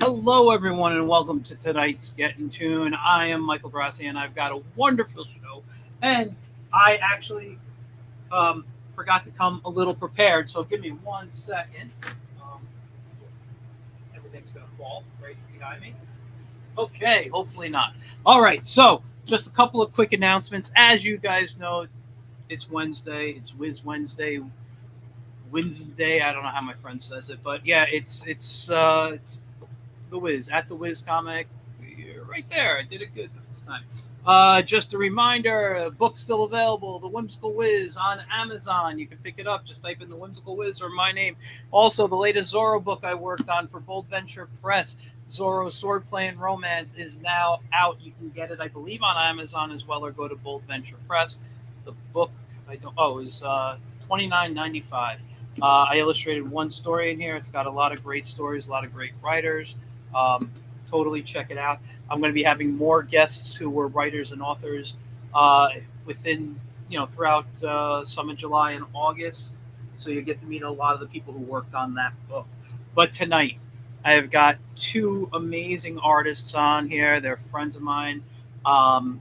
Hello, everyone, and welcome to tonight's Get in Tune. I am Michael Grassi, and I've got a wonderful show. And I actually forgot to come a little prepared, so give me 1 second. Um, Everything's going to fall right behind me. Okay, hopefully not. All right, so just a couple of quick announcements. As you guys know, it's Wednesday. It's Wiz Wednesday. I don't know how my friend says it, but yeah, it's the Wiz at the Wiz comic. You're right there. I did it good this time. Just a reminder, book's still available. The Whimsical Wiz on Amazon. You can pick it up. Just type in the Whimsical Wiz or my name. Also, the latest Zorro book I worked on for Bold Venture Press, Zorro Swordplay and Romance, is now out. You can get it, I believe, on Amazon as well, or go to Bold Venture Press. The book I don't. Oh, is $29.95. I illustrated one story in here. It's got a lot of great stories, a lot of great writers. Um, totally check it out. I'm going to be having more guests who were writers and authors within, throughout some in July and August. So you get to meet a lot of the people who worked on that book. But tonight, I have got two amazing artists on here. They're friends of mine. And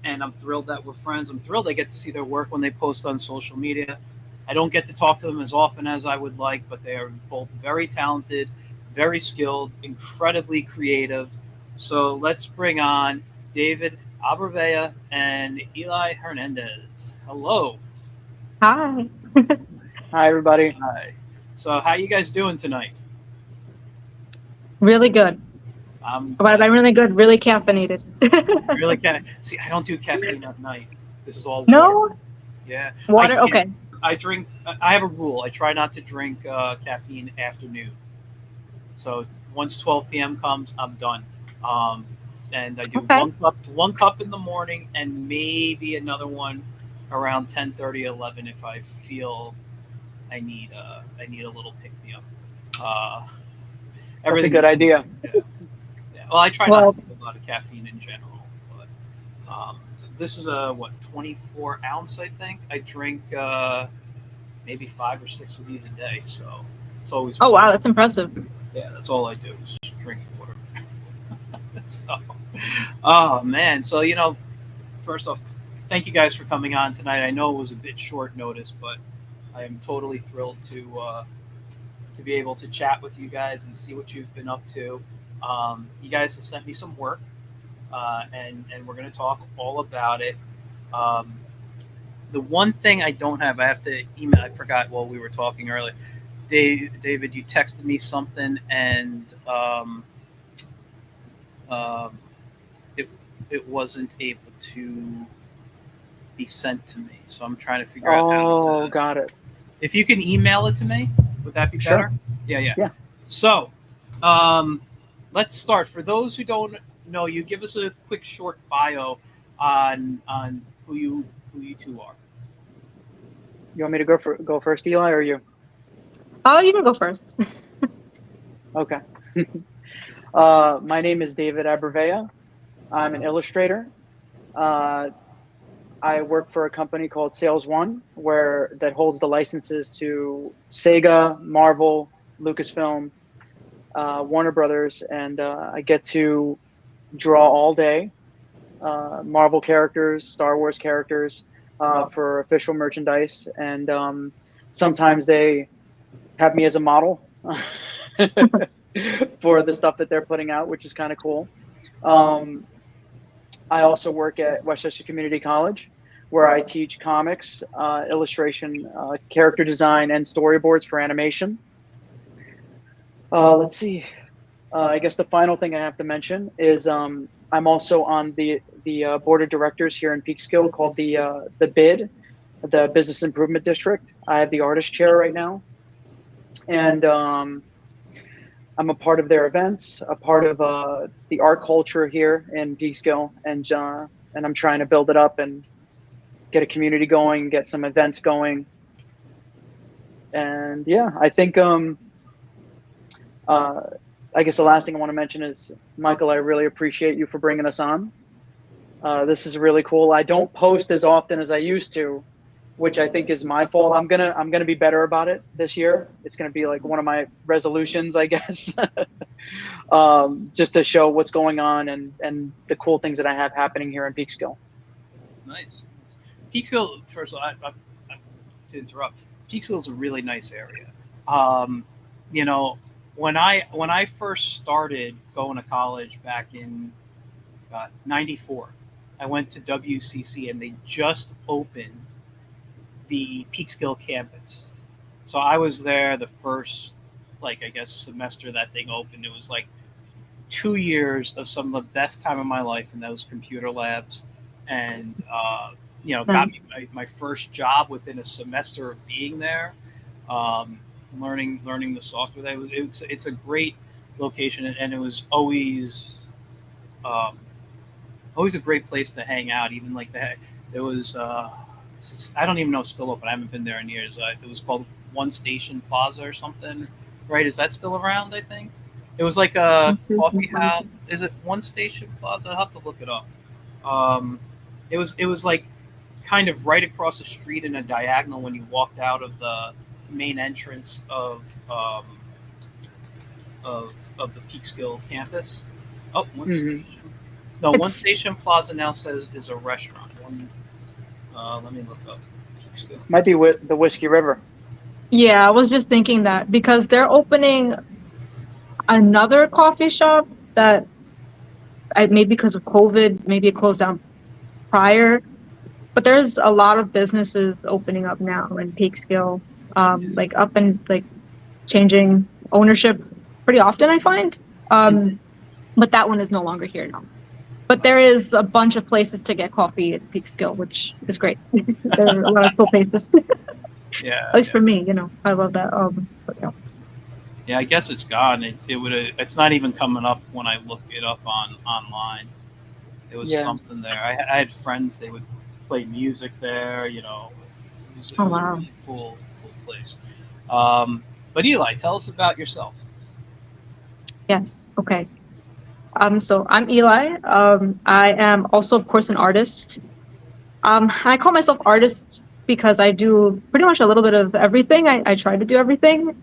I'm thrilled that we're friends. I'm thrilled I get to see their work when they post on social media. I don't get to talk to them as often as I would like, but they are both very talented, very skilled, incredibly creative. So let's bring on David Abrevaya and Eli Hernandez. Hello. Hi. Hi, everybody. Hi. So how you guys doing tonight? Really good. But I'm really good, really caffeinated. Really see, I don't do caffeine at night. This is all water. No? Yeah. Water? Okay. I drink. I have a rule. I try not to drink caffeine after noon. So once 12 p.m. comes, I'm done. And I do Okay. one cup in the morning, and maybe another one around 10:30, 11 if I feel I need a little pick me up. That's a good idea. Yeah. Well, I try not to take a lot of caffeine in general, but this is a 24 ounce, I think. I drink maybe 5 or 6 of these a day, so it's always. Oh, wow, that's impressive. Yeah, that's all I do is just drink water. So, oh man, so first off, thank you guys for coming on tonight. I know it was a bit short notice, but I am totally thrilled to be able to chat with you guys and see what you've been up to. You guys have sent me some work, and we're going to talk all about it. The one thing I don't have, I have to email. I forgot while we were talking earlier. David, you texted me something, and it wasn't able to be sent to me. So I'm trying to figure out how to. Got it. If you can email it to me, would that be Sure. better? Yeah. Yeah. So, let's start. For those who don't know you, give us a quick short bio on who you two are. You want me to go first, Eli, or you? Oh, you can go first. Okay. My name is David Abrevaya. I'm an illustrator. I work for a company called Sales One, that holds the licenses to Sega, Marvel, Lucasfilm, Warner Brothers, and I get to draw all day. Marvel characters, Star Wars characters for official merchandise, and sometimes they have me as a model for the stuff that they're putting out, which is kind of cool. I also work at Westchester Community College, where I teach comics, illustration, character design, and storyboards for animation. Let's see. I guess the final thing I have to mention is I'm also on the board of directors here in Peekskill called the BID, the Business Improvement District. I have the artist chair right now, and I'm a part of their events, a part of the art culture here in Peekskill, and I'm trying to build it up and get a community going, get some events going, and yeah, I think I guess the last thing I want to mention is, Michael, I really appreciate you for bringing us on. This is really cool. I don't post as often as I used to, which I think is my fault. I'm gonna be better about it this year. It's gonna be like one of my resolutions, I guess. just to show what's going on and the cool things that I have happening here in Peekskill. Nice. Peekskill, first of all, to interrupt, Peekskill is a really nice area. You know, when I first started going to college back in '94, I went to WCC and they just opened the Peekskill campus. So I was there the first, like, I guess, semester that thing opened. It was like 2 years of some of the best time of my life in those computer labs, and got me my first job within a semester of being there. Learning the software. It's a great location, and it was always a great place to hang out. Even like that, there was I don't even know if it's still open. I haven't been there in years. It was called One Station Plaza or something, right? Is that still around? I think it was like a coffee house. Is it One Station Plaza? I'll have to look it up. It was like kind of right across the street in a diagonal when you walked out of the main entrance of the Peekskill campus. Oh, One Station. No, One Station Plaza now says is a restaurant. Let me look up Peekskill. Might be with the Whiskey River. Yeah, I was just thinking that because they're opening another coffee shop that maybe because of COVID, maybe it closed down prior. But there's a lot of businesses opening up now in Peekskill, like up and like changing ownership pretty often, I find. But that one is no longer here now. But there is a bunch of places to get coffee at Peekskill, which is great. There are a lot of cool places. Yeah. At least for me, I love that. Yeah, I guess it's gone. It's not even coming up when I look it up online. It was something there. I had friends, they would play music there, It was a really cool place. But Eli, tell us about yourself. Yes. Okay. So I'm Eli. I am also, of course, an artist. I call myself artist because I do pretty much a little bit of everything. I try to do everything.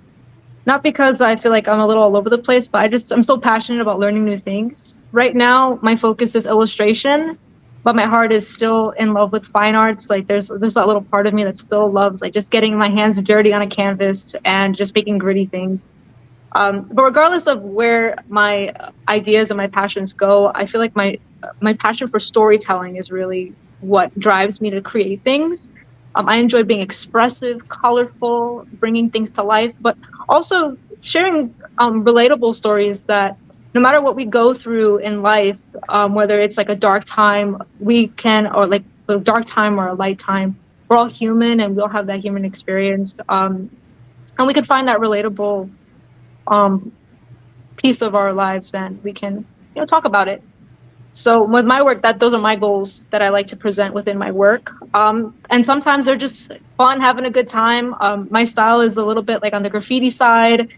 Not because I feel like I'm a little all over the place, but I'm so passionate about learning new things. Right now, my focus is illustration, but my heart is still in love with fine arts. Like there's that little part of me that still loves like just getting my hands dirty on a canvas and just making gritty things. But regardless of where my ideas and my passions go, I feel like my passion for storytelling is really what drives me to create things. I enjoy being expressive, colorful, bringing things to life, but also sharing relatable stories that no matter what we go through in life, whether it's like a dark time, or like a dark time or a light time, we're all human and we all have that human experience. And we can find that relatable piece of our lives and we can talk about it. So with my work, those are my goals that I like to present within my work, and sometimes they're just fun, having a good time. My style is a little bit like on the graffiti side,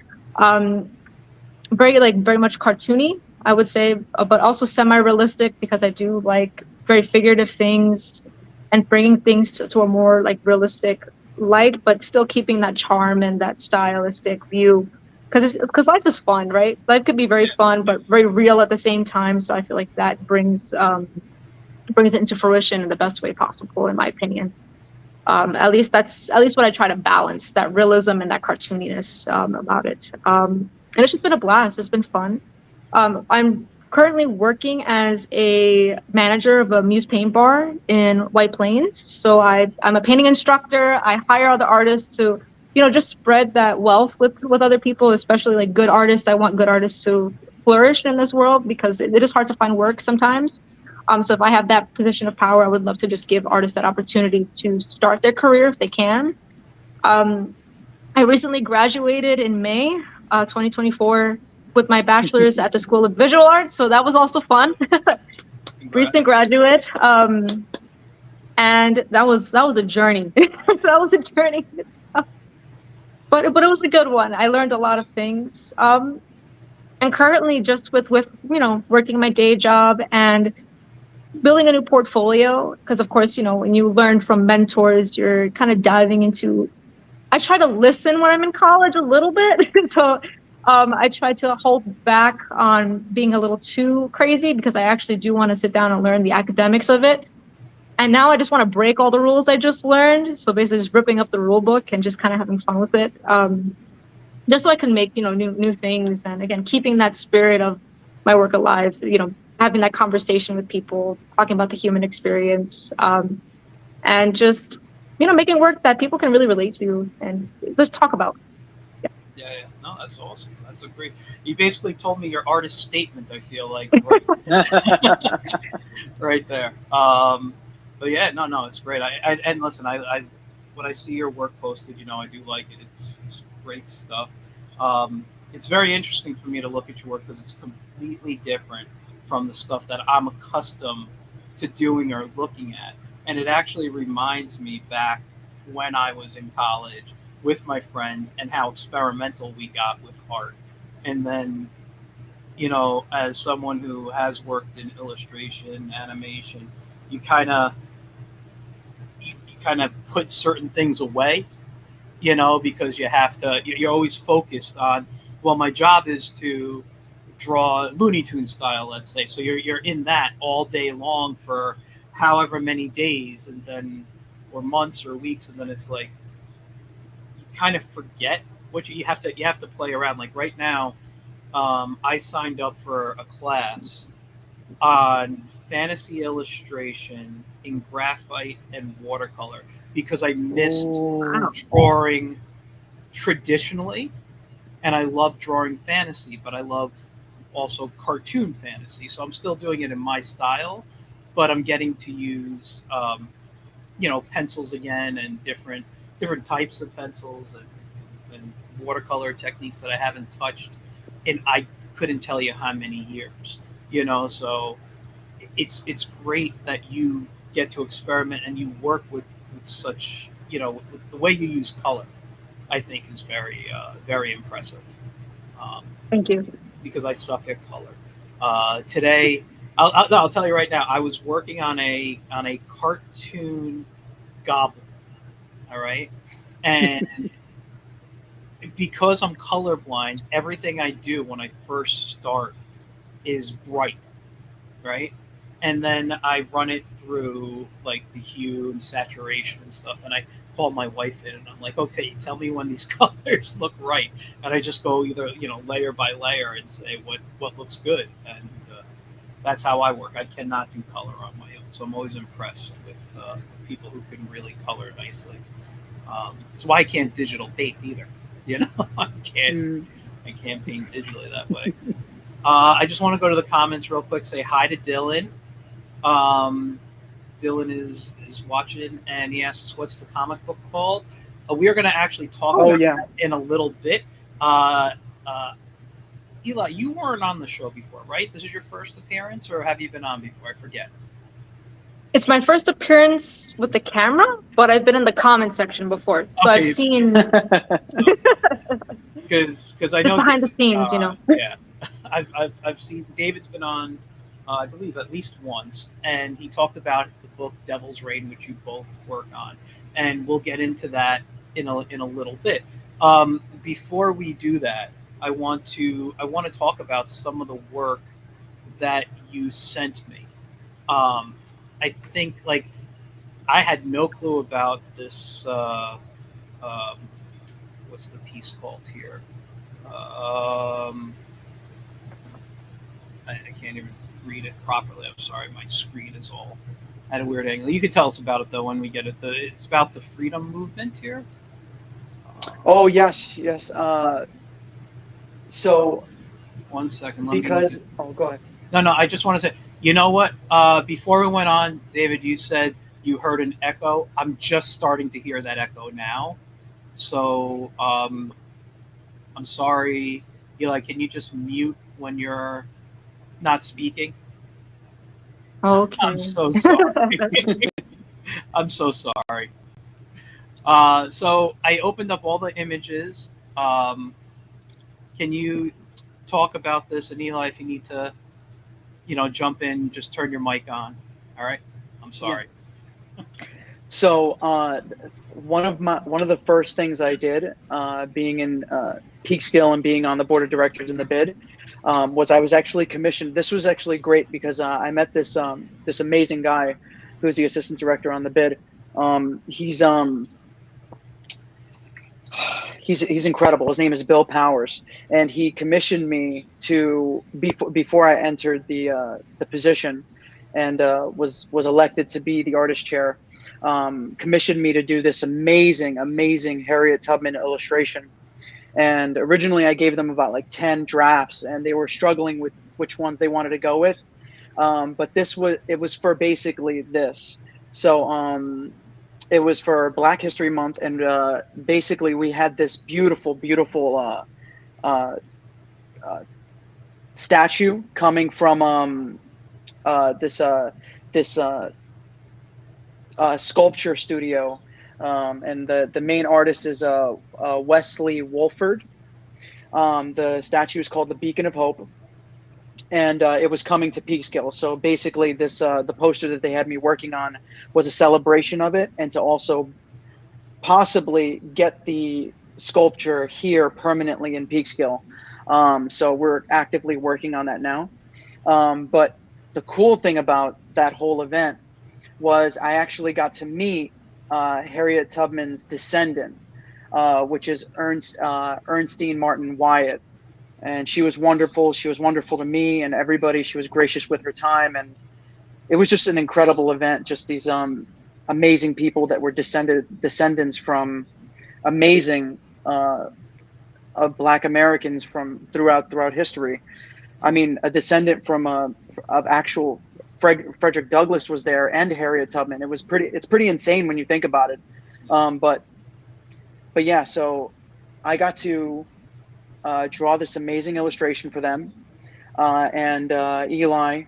very much cartoony, I would say, but also semi-realistic because I do like very figurative things and bringing things to a more like realistic light, but still keeping that charm and that stylistic view. Because life is fun, right? Life could be very fun, but very real at the same time. So I feel like that brings it into fruition in the best way possible, in my opinion. At least what I try to balance, that realism and that cartooniness about it. And it's just been a blast. It's been fun. I'm currently working as a manager of a Muse paint bar in White Plains. So I'm a painting instructor. I hire other artists to just spread that wealth with other people, especially like good artists. I want good artists to flourish in this world because it is hard to find work sometimes. So if I have that position of power, I would love to just give artists that opportunity to start their career if they can. I recently graduated in May 2024 with my bachelor's at the School of Visual Arts. So that was also fun. Recent graduate. And that was a journey. That was a journey itself. But it was a good one. I learned a lot of things. And currently just with working my day job and building a new portfolio, because of course, when you learn from mentors, you're kind of diving into, I try to listen when I'm in college a little bit. So I try to hold back on being a little too crazy because I actually do want to sit down and learn the academics of it. And now I just want to break all the rules I just learned. So basically, just ripping up the rule book and just kind of having fun with it, just so I can make new things. And again, keeping that spirit of my work alive. Having that conversation with people, talking about the human experience, and just making work that people can really relate to and let's talk about. Yeah, yeah. No, that's awesome. That's a great. You basically told me your artist statement. I feel like right there. But yeah, no, no, it's great. And listen, when I see your work posted, I do like it. It's great stuff. It's very interesting for me to look at your work because it's completely different from the stuff that I'm accustomed to doing or looking at, and it actually reminds me back when I was in college with my friends and how experimental we got with art. And then, as someone who has worked in illustration, animation, you kind of you kind of put certain things away, because you have to. You're always focused on. Well, my job is to draw Looney Tune style, let's say. So you're in that all day long for however many days, and then or months or weeks, and then it's like you kind of forget what you have to play around. Like right now, I signed up for a class on fantasy illustration in graphite and watercolor because I missed Ooh. drawing traditionally, and I love drawing fantasy, but I love also cartoon fantasy. So I'm still doing it in my style, but I'm getting to use pencils again and different types of pencils and watercolor techniques that I haven't touched in I couldn't tell you how many years. So it's great that you get to experiment and you work with such with the way you use color. I think is very impressive. Um, Thank you. because I suck at color. Today, I'll tell you right now. I was working on a cartoon goblin. All right, and because I'm colorblind, everything I do when I first start is bright, right? And then I run it through like the hue and saturation and stuff, and I call my wife in and I'm like, okay, tell me when these colors look right, and I just go either layer by layer and say what looks good, and that's how I work. I cannot do color on my own, so I'm always impressed with people who can really color nicely. That's why I can't digital paint either. I can't Mm. I can't paint digitally that way. I just want to go to the comments real quick. Say hi to Dylan. Um, Dylan is watching, and he asks us what's the comic book called. We are going to actually talk Oh about yeah. that in a little bit. Uh, uh, Eli, you weren't on the show before, right? This is your first appearance, or have you been on before? I forget. It's my first appearance with the camera, but I've been in the comment section before, so I've Okay, seen because I just know behind the scenes. yeah, I've seen David's been on, I believe at least once, and he talked about the book Devil's Reign, which you both work on, and we'll get into that in a little bit. Before we do that, I want to talk about some of the work that you sent me. I think like I had no clue about this. Um, what's the piece called here? Um, I can't even read it properly. I'm sorry, my screen is all at a weird angle. You could tell us about it though when we get it. It's about the freedom movement here. Oh yes, yes. So One second, let me look at. because go ahead. No, no. I just want to say, you know what? Before we went on, David, you said you heard an echo. I'm just starting to hear that echo now. So I'm sorry, Eli. Can you just mute when you're not speaking? I'm Okay. so sorry. I'm so sorry. So I opened up all the images. Um, can you talk about this? And Eli, if you need to, jump in, just turn your mic on. All right. I'm Yeah. sorry. So one of the first things I did, being in Peekskill and being on the board of directors in the bid, was I was actually commissioned. This was actually great because I met this amazing guy who's the assistant director on the bid. He's incredible. His name is Bill Powers, and he commissioned me to before I entered the position, and was elected to be the artist chair. Commissioned me to do this amazing Harriet Tubman illustration. And originally, I gave them about like 10 drafts, and they were struggling with which ones they wanted to go with. But it was for basically this. So it was for Black History Month, and basically we had this beautiful uh, uh, statue coming from this sculpture studio, and the main artist is Wesley Wolford. The statue is called the Beacon of Hope, and it was coming to Peekskill. So basically, this the poster that they had me working on was a celebration of it, and to also possibly get the sculpture here permanently in Peekskill. So we're actively working on that now. But the cool thing about that whole event was I actually got to meet Harriet Tubman's descendant, which is Ernestine Martin Wyatt. And she was wonderful. She was wonderful to me and everybody. She was gracious with her time. And it was just an incredible event. Just these amazing people that were descendants from amazing of Black Americans from throughout history. I mean, a descendant from of actual Frederick Douglass was there, and Harriet Tubman. It's pretty insane when you think about it. But yeah, so I got to draw this amazing illustration for them, and Eli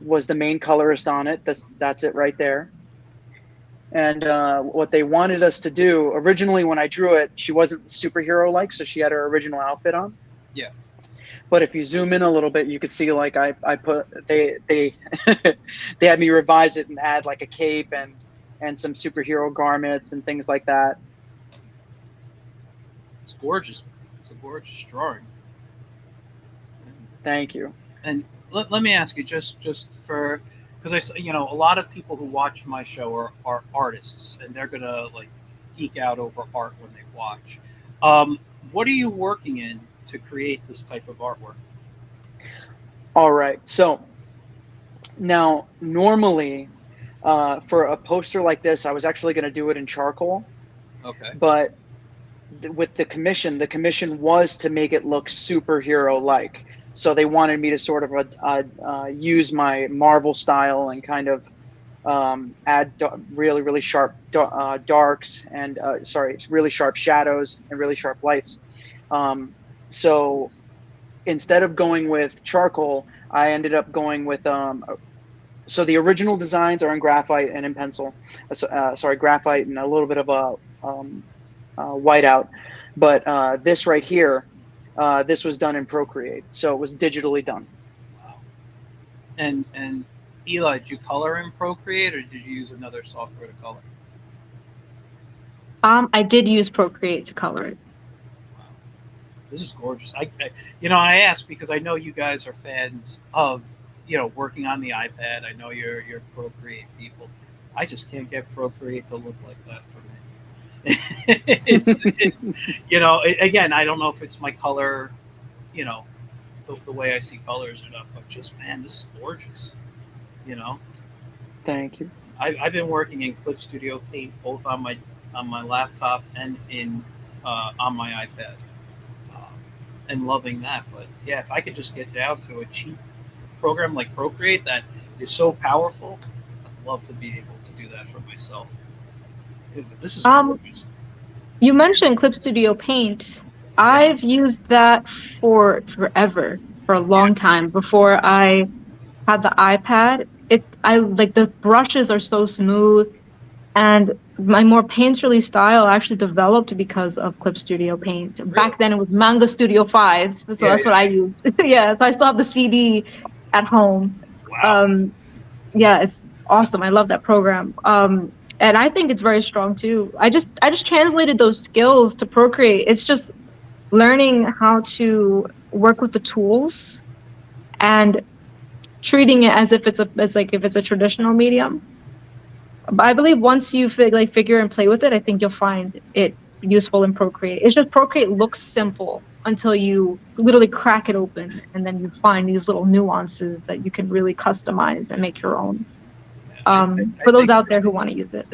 was the main colorist on it. That's it right there. And what they wanted us to do originally, when I drew it, she wasn't superhero like, so she had her original outfit on. Yeah. But if you zoom in a little bit, you could see like I put they they had me revise it and add like a cape and some superhero garments and things like that. It's gorgeous. It's a gorgeous drawing. Thank you. And let me ask you, just for, because a lot of people who watch my show are artists, and they're gonna like geek out over art when they watch. What are you working in to create this type of artwork? All right. So now, normally, for a poster like this, I was actually going to do it in charcoal. Okay. But with the commission was to make it look superhero-like. So they wanted me to sort of use my Marvel style and kind of add really sharp darks and really sharp shadows and really sharp lights. So instead of going with charcoal, I ended up going with so the original designs are in graphite and in pencil. Graphite and a little bit of a whiteout. But this right here, this was done in Procreate, so it was digitally done. Wow. And Eli, did you color in Procreate, or did you use another software to color? I did use Procreate to color it. Wow. This is gorgeous. I asked because I know you guys are fans of working on the iPad. I know you're Procreate people. I just can't get Procreate to look like that for me. Again, I don't know if it's my color, the way I see colors or not, but just, man, this is gorgeous. Thank you. I've been working in Clip Studio Paint both on my laptop and on my iPad, and loving that. But yeah, if I could just get down to a cheap program like Procreate that is so powerful, I'd love to be able to do that for myself. This is gorgeous. You mentioned Clip Studio Paint. I've used that for forever, for a long time. Before I had the iPad, I like the brushes are so smooth, and my more painterly style actually developed because of Clip Studio Paint. Really? Back then it was Manga Studio 5, so that's what I used. Yeah, so I still have the CD at home. Wow. Yeah, it's awesome. I love that program. And I think it's very strong too. I just translated those skills to Procreate. It's just learning how to work with the tools and treating it as if it's a traditional medium. But I believe once you figure and play with it, I think you'll find it useful in Procreate. It's just Procreate looks simple until you literally crack it open, and then you find these little nuances that you can really customize and make your own. For those out there who want to use it.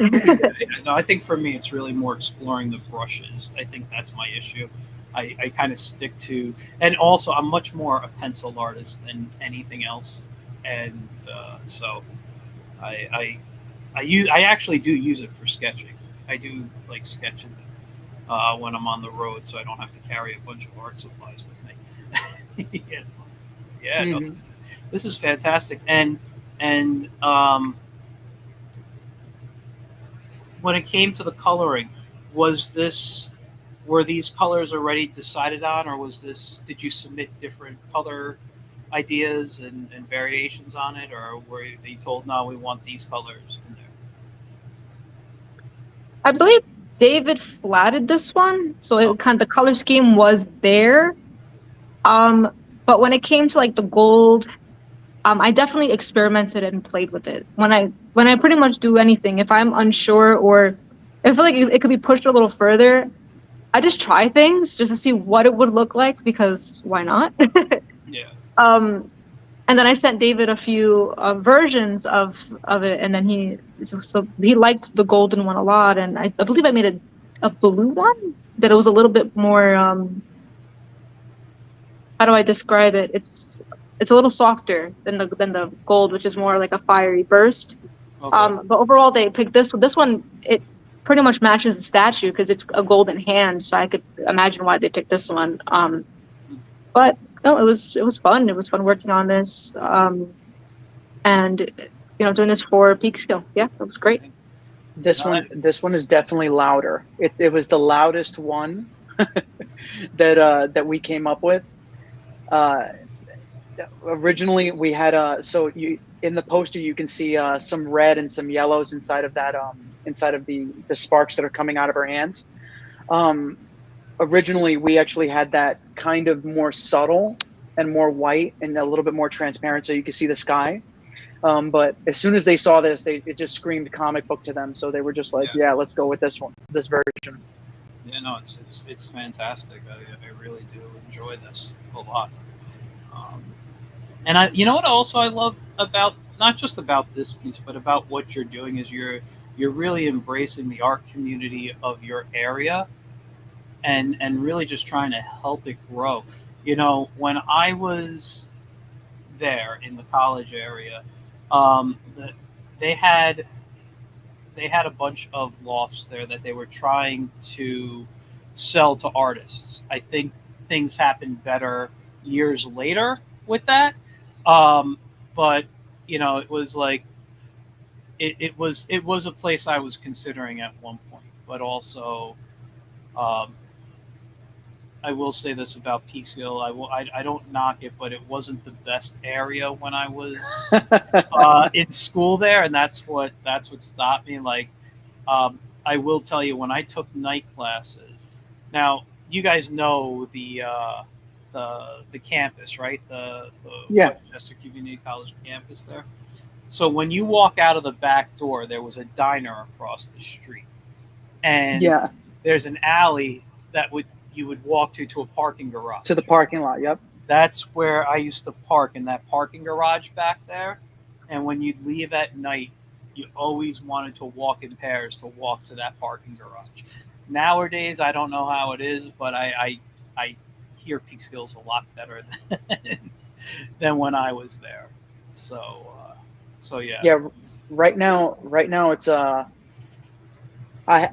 No, I think for me, it's really more exploring the brushes. I think that's my issue. I kind of stick to, and also I'm much more a pencil artist than anything else, and so I actually do use it for sketching. I do like sketching when I'm on the road, so I don't have to carry a bunch of art supplies with me. Yeah, no, this is fantastic, and when it came to the coloring, were these colors already decided on, or did you submit different color ideas and variations on it, or were you told, no, we want these colors in there? I believe David flatted this one, so the color scheme was there. But when it came to like the gold, I definitely experimented and played with it. When I pretty much do anything, if I'm unsure or I feel like it could be pushed a little further, I just try things just to see what it would look like, because why not? Yeah. And then I sent David a few versions of it, and then he liked the golden one a lot, and I believe I made a blue one that it was a little bit more. How do I describe it? It's a little softer than the gold, which is more like a fiery burst. Okay. But overall, they picked this one. This one, it pretty much matches the statue because it's a golden hand, so I could imagine why they picked this one. But no, it was fun. It was fun working on this, and doing this for Peekskill. Yeah, it was great. This one is definitely louder. It was the loudest one that we came up with. Originally, we had in the poster you can see some red and some yellows inside of that inside of the sparks that are coming out of her hands. Originally, we actually had that kind of more subtle and more white and a little bit more transparent, so you can see the sky. But as soon as they saw this, it just screamed comic book to them. So they were just like, yeah, let's go with this version. Yeah, no, it's fantastic. I really do enjoy this a lot. And what also I love about, not just about this piece, but about what you're doing, is you're really embracing the art community of your area, and really just trying to help it grow. When I was there in the college area, they had a bunch of lofts there that they were trying to sell to artists. I think things happened better years later with that. But it was like it was a place I was considering at one point, but also I will say this about Peekskill. I don't knock it, but it wasn't the best area when I was in school there, and that's what stopped me. Like, I will tell you, when I took night classes. Now, you guys know the campus, right? The Westchester Community College campus there. So when you walk out of the back door, there was a diner across the street, and there's an alley that you would walk to a parking garage. To the parking lot, yep. That's where I used to park, in that parking garage back there. And when you'd leave at night, you always wanted to walk in pairs to walk to that parking garage. Nowadays, I don't know how it is, but I hear Peekskill's a lot better than when I was there. So yeah. Yeah, right now it's I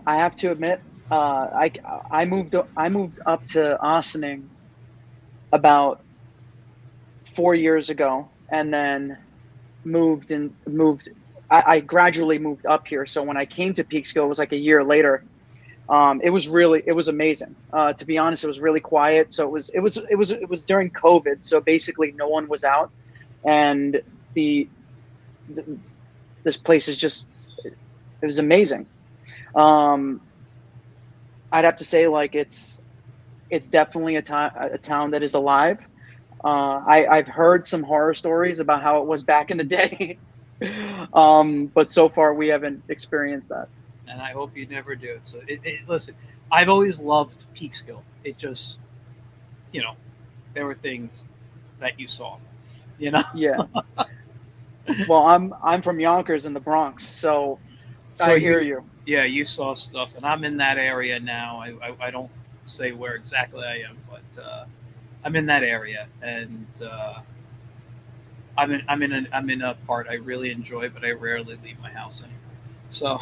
have to admit, I moved up to Ossining about 4 years ago, and then I gradually moved up here. So when I came to Peekskill, it was like a year later. It was amazing. To be honest, it was really quiet. So it was during COVID. So basically no one was out, and this place is just, It was amazing. Um, I'd have to say like it's definitely a town that is alive. I've heard some horror stories about how it was back in the day, but so far we haven't experienced that. And I hope you never do. So, listen, I've always loved Peekskill. It just, you know, there were things that you saw, you know. Yeah. Well, I'm from Yonkers in the Bronx, so So I hear you. yeah, you saw stuff, and I'm in that area now. I don't say where exactly I am, but I'm in that area, and I'm in a part I really enjoy, but I rarely leave my house anymore. So,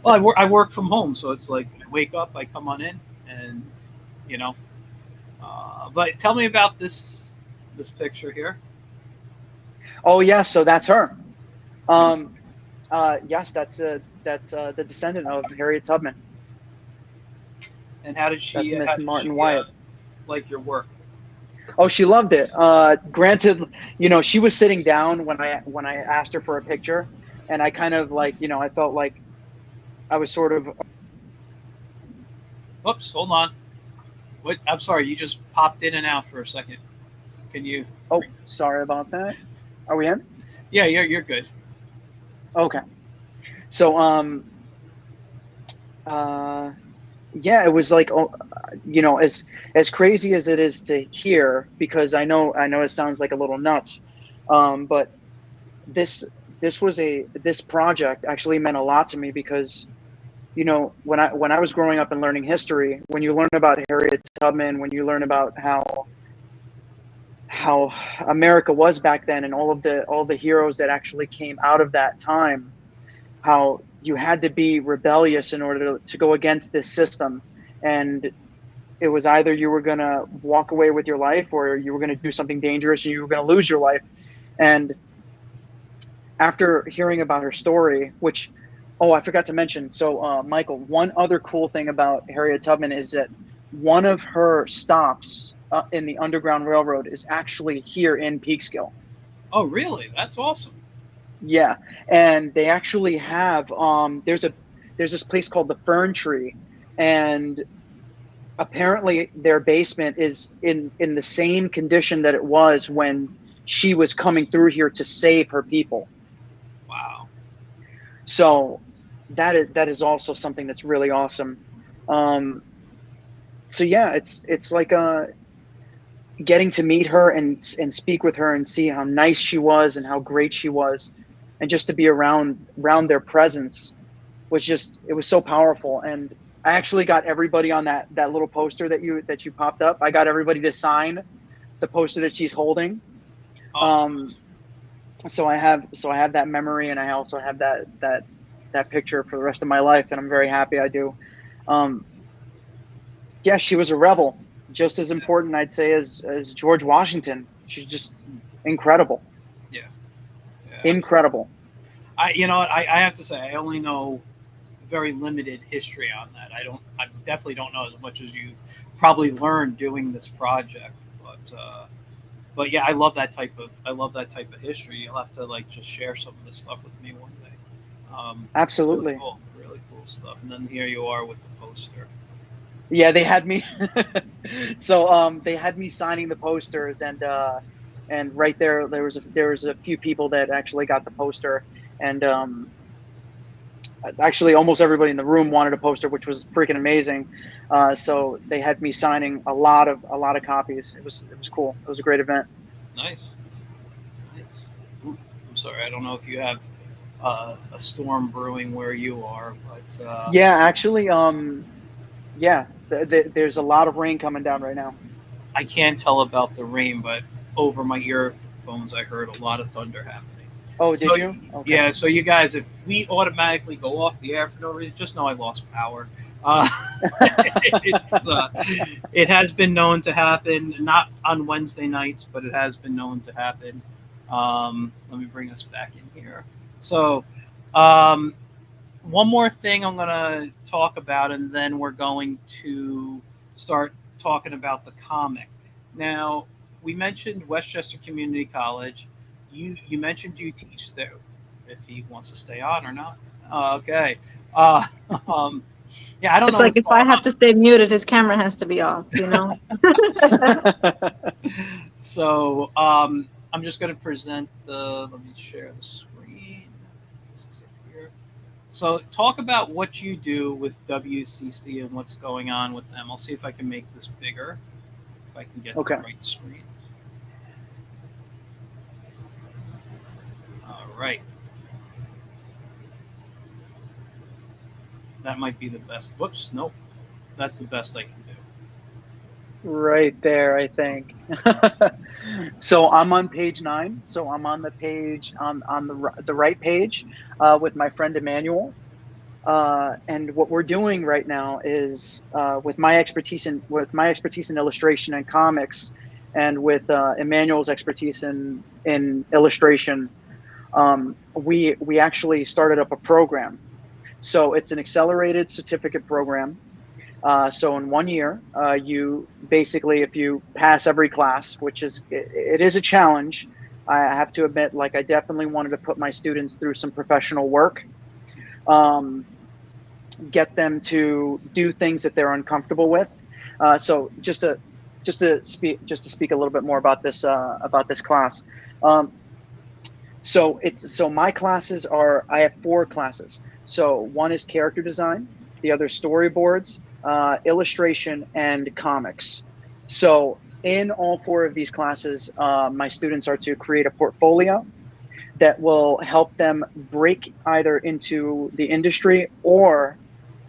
well, I work from home, so it's like I wake up, I come on in, and you know. But tell me about this picture here. Oh yeah, so that's her. Um, yes, that's the descendant of Harriet Tubman. And how did That's she Miss Martin uh, Wyatt. like your work? Oh, she loved it. Granted, she was sitting down when I asked her for a picture, and I kind of like, I felt like I was sort of. Whoops, hold on. What? I'm sorry, you just popped in and out for a second. Can you? Oh, sorry about that. Are we in? Yeah, you're good. Okay. So uh yeah, it was like, as crazy as it is to hear, because I know it sounds like a little nuts, but this this project actually meant a lot to me because when I was growing up and learning history, when you learn about Harriet Tubman, when you learn about how America was back then, and all the heroes that actually came out of that time, how you had to be rebellious in order to go against this system. And it was either you were going to walk away with your life, or you were going to do something dangerous and you were going to lose your life. And after hearing about her story, which, oh, I forgot to mention. So, Michael, one other cool thing about Harriet Tubman is that one of her stops in the Underground Railroad is actually here in Peekskill. Oh, really? That's awesome. Yeah, and they actually have there's this place called the Fern Tree, and apparently their basement is in the same condition that it was when she was coming through here to save her people. Wow. So that is also something that's really awesome. Um, so yeah, it's like getting to meet her and speak with her and see how nice she was and how great she was, and just to be around their presence was just, it was so powerful. And I actually got everybody on that little poster that you popped up. I got everybody to sign the poster that she's holding. Oh, Um, so I have that memory, and I also have that picture for the rest of my life, and I'm very happy I do. Um, yeah, she was a rebel, just as important, I'd say, as George Washington. She's just incredible, yeah. Yeah, absolutely. incredible. I have to say, I only know very limited history on that. I definitely don't know as much as you probably learned doing this project. But yeah, I love that type of history. You'll have to like just share some of this stuff with me one day. Absolutely. Really cool stuff. And then here you are with the poster. Yeah, they had me. So they had me signing the posters, and right there was a few people that actually got the poster, and actually almost everybody in the room wanted a poster, which was freaking amazing. So they had me signing a lot of copies. It was cool. It was a great event. Nice, nice. I'm sorry, I don't know if you have a storm brewing where you are, but Yeah, actually, yeah, there's a lot of rain coming down right now. I can't tell about the rain. But over my earphones, I heard a lot of thunder happening. Oh, So did you? Okay. yeah, so you guys, if we automatically go off the air for no reason, just know I lost power. Uh, it has been known to happen, not on Wednesday nights, but it has been known to happen. Let me bring us back in here. So, um, one more thing I'm going to talk about, and then we're going to start talking about the comic. Now, we mentioned Westchester Community College. You mentioned you teach there. if he wants to stay on or not. Okay. Uh, um, yeah, I don't It's know like what's if I going have on. to stay muted, his camera has to be off, you know? So I'm just going to present the. Let me share the screen. This is it here. So talk about what you do with WCC and what's going on with them. I'll see if I can make this bigger. If I can get to Okay. the right screen. All right. That might be the best. Whoops. Nope. That's the best I can do. Right there, I think. So I'm on page 9. So I'm on the page on the right page with my friend Emmanuel. And what we're doing right now is with my expertise in illustration and comics, and with Emmanuel's expertise in illustration, we actually started up a program. So it's an accelerated certificate program. So in 1 year, you basically, if you pass every class, which it is a challenge, I have to admit, like I definitely wanted to put my students through some professional work, get them to do things that they're uncomfortable with. So just to speak a little bit more about this class. Um, so my classes are, I have 4 classes. So one is character design, the other storyboards, illustration, and comics. So in all 4 of these classes, my students are to create a portfolio that will help them break either into the industry or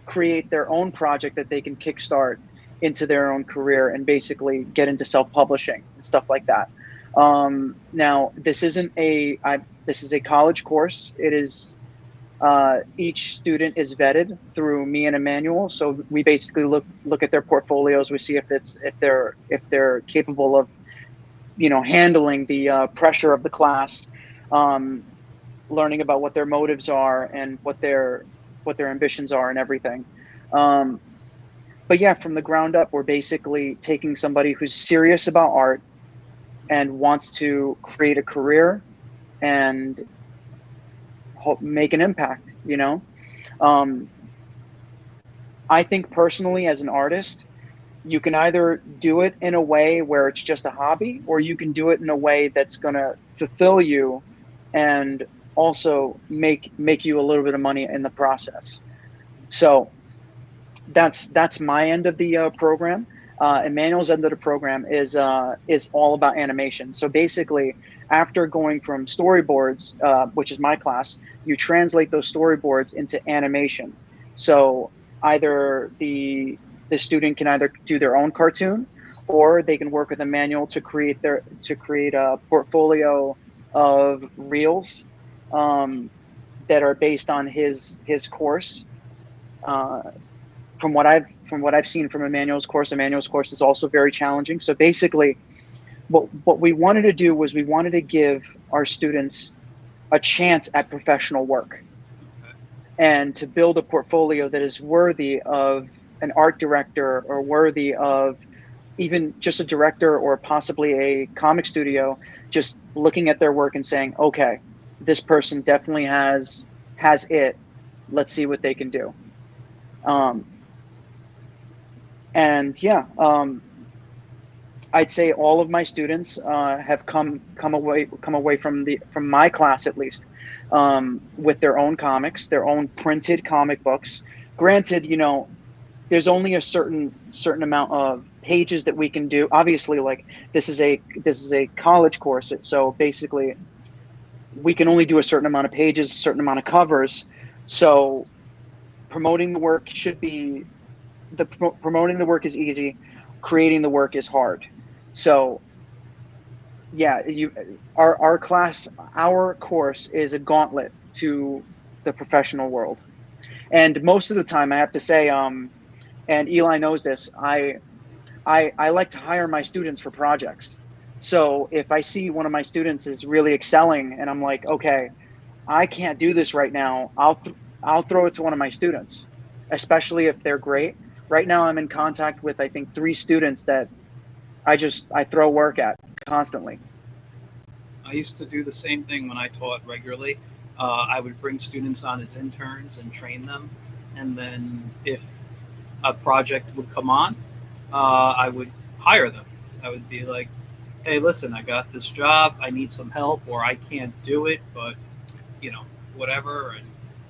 create their own project that they can kickstart into their own career and basically get into self-publishing and stuff like that. Now, this is a college course. It is each student is vetted through me and Emmanuel. So we basically look at their portfolios. We see if they're capable of handling the pressure of the class, um, learning about what their motives are and what their ambitions are and everything. Um, but yeah, from the ground up, we're basically taking somebody who's serious about art and wants to create a career and make an impact. Um, I think personally, as an artist, you can either do it in a way where it's just a hobby, or you can do it in a way that's going to fulfill you and also make you a little bit of money in the process. So that's my end of the program. Emmanuel's end of the program is all about animation. So basically, after going from storyboards, which is my class, you translate those storyboards into animation. So either the student can either do their own cartoon, or they can work with Emmanuel to create a portfolio of reels, um, that are based on his course. Uh, from what I've seen from Emmanuel's course is also very challenging. So basically, what we wanted to do was we wanted to give our students a chance at professional work Okay. and to build a portfolio that is worthy of an art director, or worthy of even just a director or possibly a comic studio just looking at their work and saying, okay, this person definitely has it. Let's see what they can do. Um, and yeah, I'd say all of my students have come away from my class, at least, with their own comics, their own printed comic books. Granted, there's only a certain amount of pages that we can do. Obviously, like this is a college course, so basically we can only do a certain amount of pages, a certain amount of covers. So promoting the work should be promoting the work is easy, creating the work is hard. So yeah, our course is a gauntlet to the professional world. And most of the time, I have to say, and Eli knows this, I like to hire my students for projects. So if I see one of my students is really excelling and I'm like, okay, I can't do this right now, I'll throw it to one of my students, especially if they're great. Right now I'm in contact with, I think, 3 students that I throw work at constantly. I used to do the same thing when I taught regularly. I would bring students on as interns and train them, and then if a project would come on, I would hire them. I would be like, "Hey, listen, I got this job. I need some help, or I can't do it, but you know, whatever." And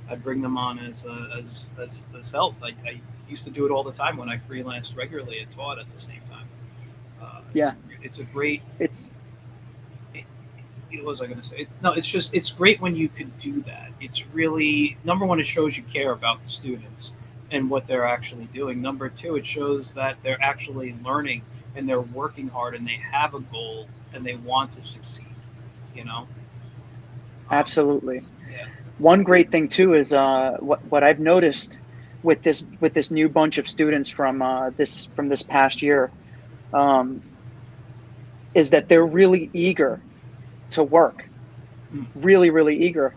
I'd bring them on as help. I used to do it all the time when I freelanced regularly and taught at the same time. Yeah, it's a great. it's What was I going to say? No, it's just it's great when you could do that. It's really number one, it shows you care about the students and what they're actually doing. Number two, it shows that they're actually learning and they're working hard and they have a goal and they want to succeed. You know. absolutely. Yeah. One great thing too is what I've noticed with this new bunch of students from this past year, is that they're really eager to work, really eager.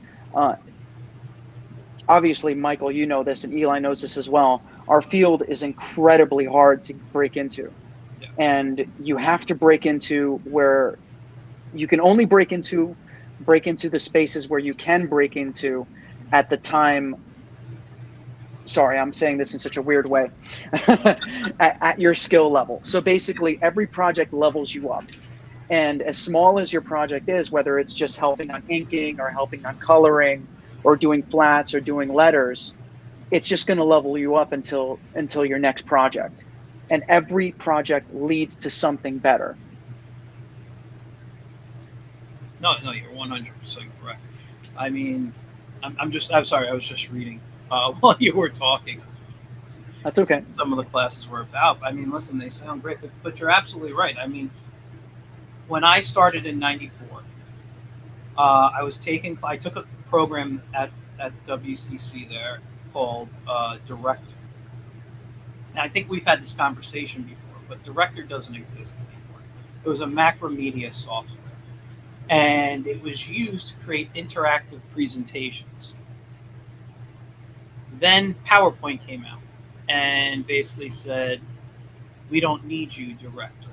Obviously, Michael, you know this, and Eli knows this as well. Our field is incredibly hard to break into, Yeah. and you have to break into where you can only break into the spaces where you can break into at the time. Sorry, I'm saying this in such a weird way. at your skill level. So basically, every project levels you up. And as small as your project is, whether it's just helping on inking or helping on coloring or doing flats or doing letters, it's just going to level you up until your next project. And every project leads to something better. No, you're 100% correct. I mean, I'm sorry, I was just reading while you were talking. That's okay. Some of the classes were about. I mean, listen, they sound great, but you're absolutely right. I mean, when I started in '94, I took a program at WCC there called Director. And I think we've had this conversation before, but Director doesn't exist anymore. It was a Macromedia software, and it was used to create interactive presentations. Then PowerPoint came out and basically said, "We don't need you, Director."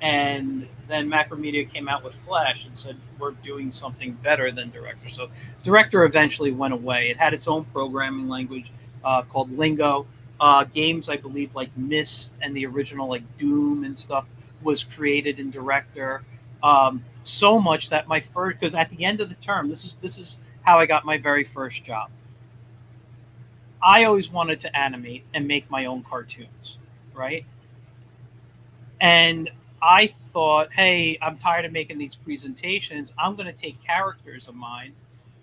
And then Macromedia came out with Flash and said, "We're doing something better than Director." So Director eventually went away. It had its own programming language called Lingo. Games, I believe, like Myst and the original like Doom and stuff was created in Director. So much that my first, because at the end of the term, this is how I got my very first job. I always wanted to animate and make my own cartoons, right? And I thought, hey, I'm tired of making these presentations. I'm going to take characters of mine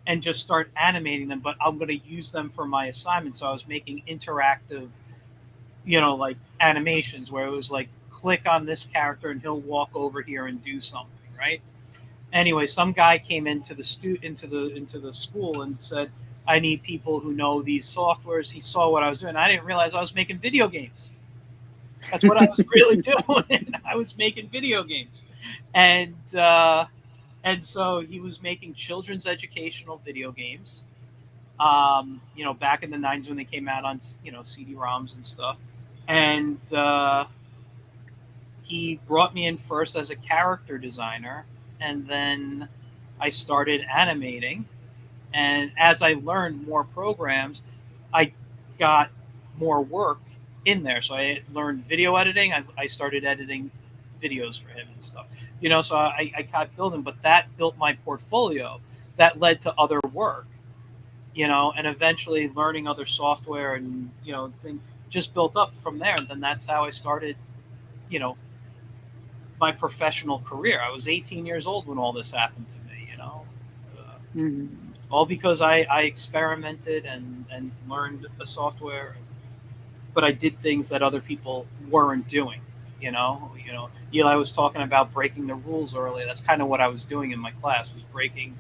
and just start animating them, but I'm going to use them for my assignment. So I was making interactive, like animations where it was like, click on this character and he'll walk over here and do something, right? Anyway, some guy came into the school and said, "I need people who know these softwares." He saw what I was doing. I didn't realize I was making video games. That's what I was really doing. I was making video games, and so he was making children's educational video games. Back in the '90s when they came out on CD-ROMs and stuff, and he brought me in first as a character designer, and then I started animating. And as I learned more programs, I got more work in there. So I learned video editing. I started editing videos for him and stuff. So I kept building, but that built my portfolio. That led to other work, and eventually learning other software and, things just built up from there. And then that's how I started, my professional career. I was 18 years old when all this happened to me, Mm-hmm. all because I experimented and learned the software, but I did things that other people weren't doing. Eli was talking about breaking the rules earlier. That's kind of what I was doing in my class, was breaking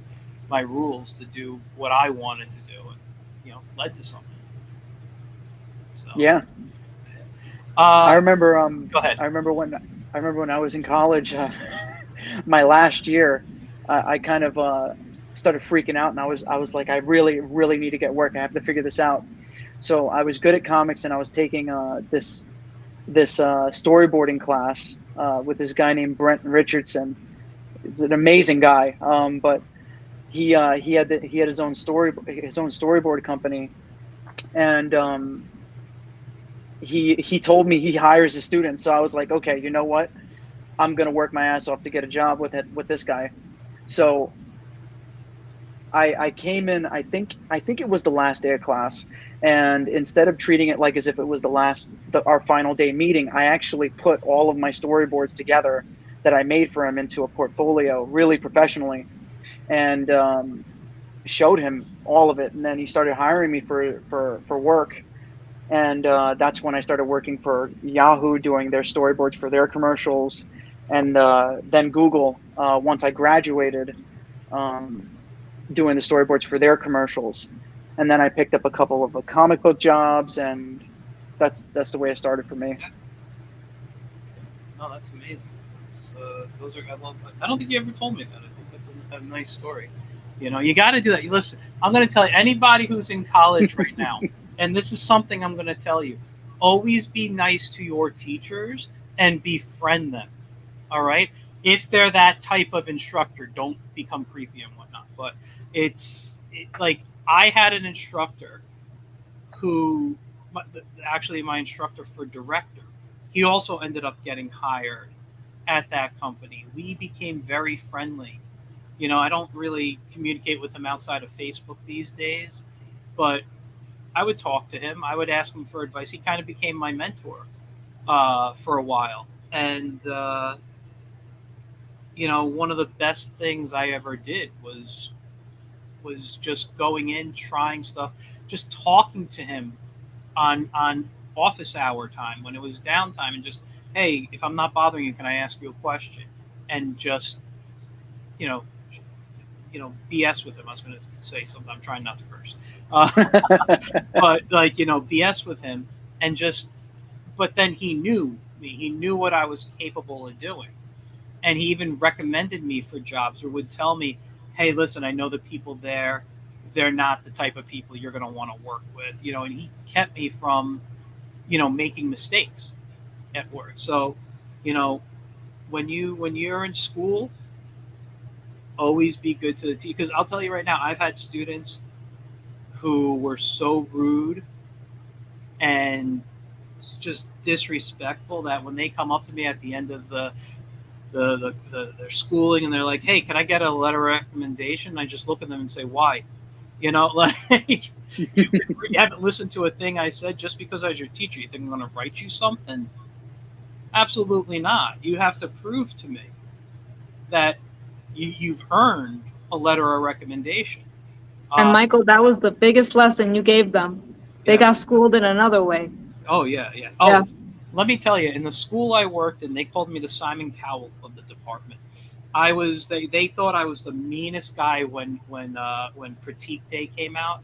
my rules to do what I wanted to do, and led to something. So, yeah. I remember. Go ahead. I remember when I was in college, my last year, I kind of started freaking out, and I was like, I really need to get work. I have to figure this out. So I was good at comics, and I was taking this storyboarding class with this guy named Brent Richardson. He's an amazing guy, but he had his own storyboard company, and he told me he hires his students. So I was like, okay, you know what? I'm gonna work my ass off to get a job with this guy. So I came in. I think it was the last day of class, and instead of treating it like as if it was our final day meeting, I actually put all of my storyboards together that I made for him into a portfolio, really professionally, and showed him all of it. And then he started hiring me for work, and that's when I started working for Yahoo, doing their storyboards for their commercials, and then Google. Once I graduated. Um, Doing the storyboards for their commercials, and then I picked up a couple of comic book jobs, and that's the way it started for me. No, that's amazing. Those are I love. I don't think you ever told me that. I think that's a nice story. You got to do that. Listen, I'm going to tell you, anybody who's in college right now, and this is something I'm going to tell you: always be nice to your teachers and befriend them. All right, if they're that type of instructor, don't become creepy and whatnot. But like I had an instructor who, actually my instructor for director, he also ended up getting hired at that company. We became very friendly. I don't really communicate with him outside of Facebook these days, but I would talk to him. I would ask him for advice. He kind of became my mentor for a while. And, one of the best things I ever did was just going in, trying stuff, just talking to him on office hour time when it was downtime, and just, hey, if I'm not bothering you, can I ask you a question? And just, you know, BS with him. I was going to say something. I'm trying not to curse, but BS with him, and just. But then he knew me. He knew what I was capable of doing, and he even recommended me for jobs, or would tell me, hey, listen, I know the people there, they're not the type of people you're going to want to work with, and he kept me from, making mistakes at work. So, when you're in school, always be good to the team. Because I'll tell you right now, I've had students who were so rude and just disrespectful that when they come up to me at the end of their schooling, and they're like, hey, can I get a letter of recommendation? I just look at them and say, why? Like you haven't listened to a thing I said. Just because I was your teacher, you think I'm going to write you something? Absolutely not. You have to prove to me that you've earned a letter of recommendation. And Michael, that was the biggest lesson you gave them. They got schooled in another way. Oh, yeah. Oh, let me tell you, in the school I worked in, they called me the Simon Cowell of the department. They thought I was the meanest guy when critique day came out.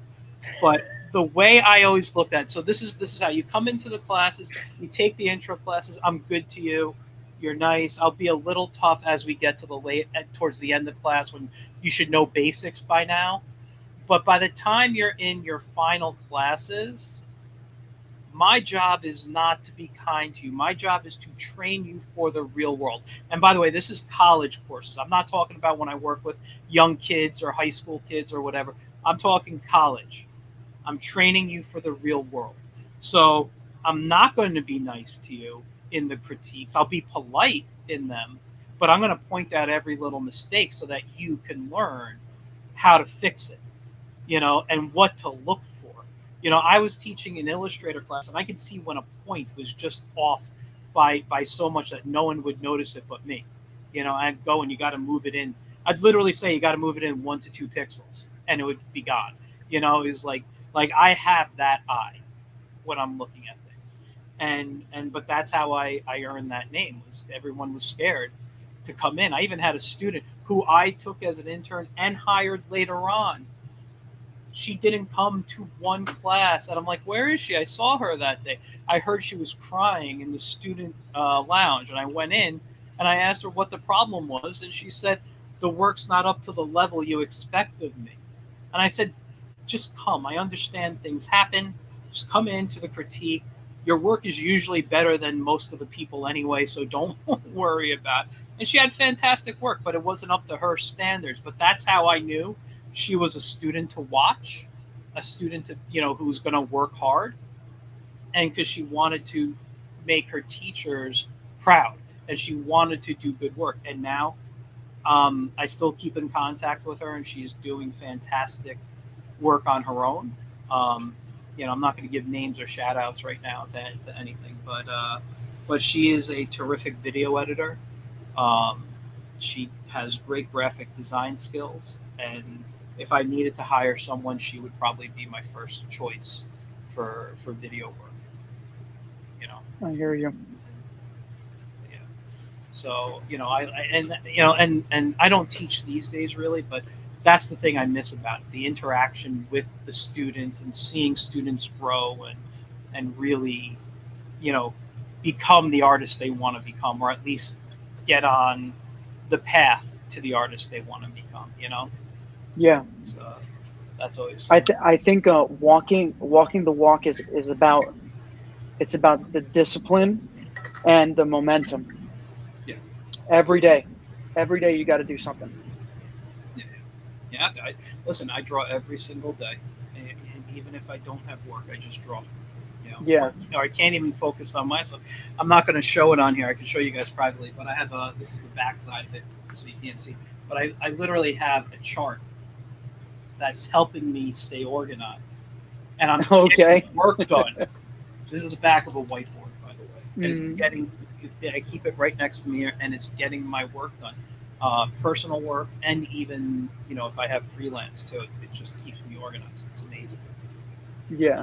But the way I always looked at it, so this is how you come into the classes, you take the intro classes, I'm good to you, you're nice. I'll be a little tough as we get to towards the end of class, when you should know basics by now. But by the time you're in your final classes, my job is not to be kind to you. My job is to train you for the real world. And by the way, this is college courses. I'm not talking about when I work with young kids or high school kids or whatever. I'm talking college. I'm training you for the real world. So I'm not going to be nice to you in the critiques. I'll be polite in them, but I'm going to point out every little mistake so that you can learn how to fix it, and what to look for. I was teaching an Illustrator class, and I could see when a point was just off by so much that no one would notice it but me. I'd go, and you got to move it in. I'd literally say you got to move it in 1 to 2 pixels, and it would be gone. It's like I have that eye when I'm looking at things, but that's how I earned that name. Everyone was scared to come in. I even had a student who I took as an intern and hired later on. She didn't come to one class, and I'm like, where is she? I saw her that day. I heard she was crying in the student lounge, and I went in and I asked her what the problem was, and she said, the work's not up to the level you expect of me. And I said, just come. I understand things happen. Just come into the critique. Your work is usually better than most of the people anyway, so don't worry about it. And she had fantastic work, but it wasn't up to her standards. But that's how I knew she was a student to watch, a student to, who's going to work hard, and because she wanted to make her teachers proud, and she wanted to do good work. And now I still keep in contact with her, and she's doing fantastic work on her own. I'm not going to give names or shout outs right now to anything, but she is a terrific video editor. She has great graphic design skills, and if I needed to hire someone, she would probably be my first choice for video work. I hear you. Yeah. So and I don't teach these days really, but that's the thing I miss about it, the interaction with the students and seeing students grow and really, become the artist they want to become, or at least get on the path to the artist they want to become. Yeah. So that's always. I think walking the walk is about, it's about the discipline and the momentum. Yeah. Every day you got to do something. Yeah. Listen, I draw every single day, and even if I don't have work, I just draw. Yeah. Or I can't even focus on myself. I'm not going to show it on here. I can show you guys privately, but I have this is the back side of it, so you can't see. But I literally have a chart that's helping me stay organized, and I'm getting work done. This is the back of a whiteboard, by the way, and I keep it right next to me, and it's getting my work done, personal work, and even if I have freelance too, it just keeps me organized. It's amazing. Yeah.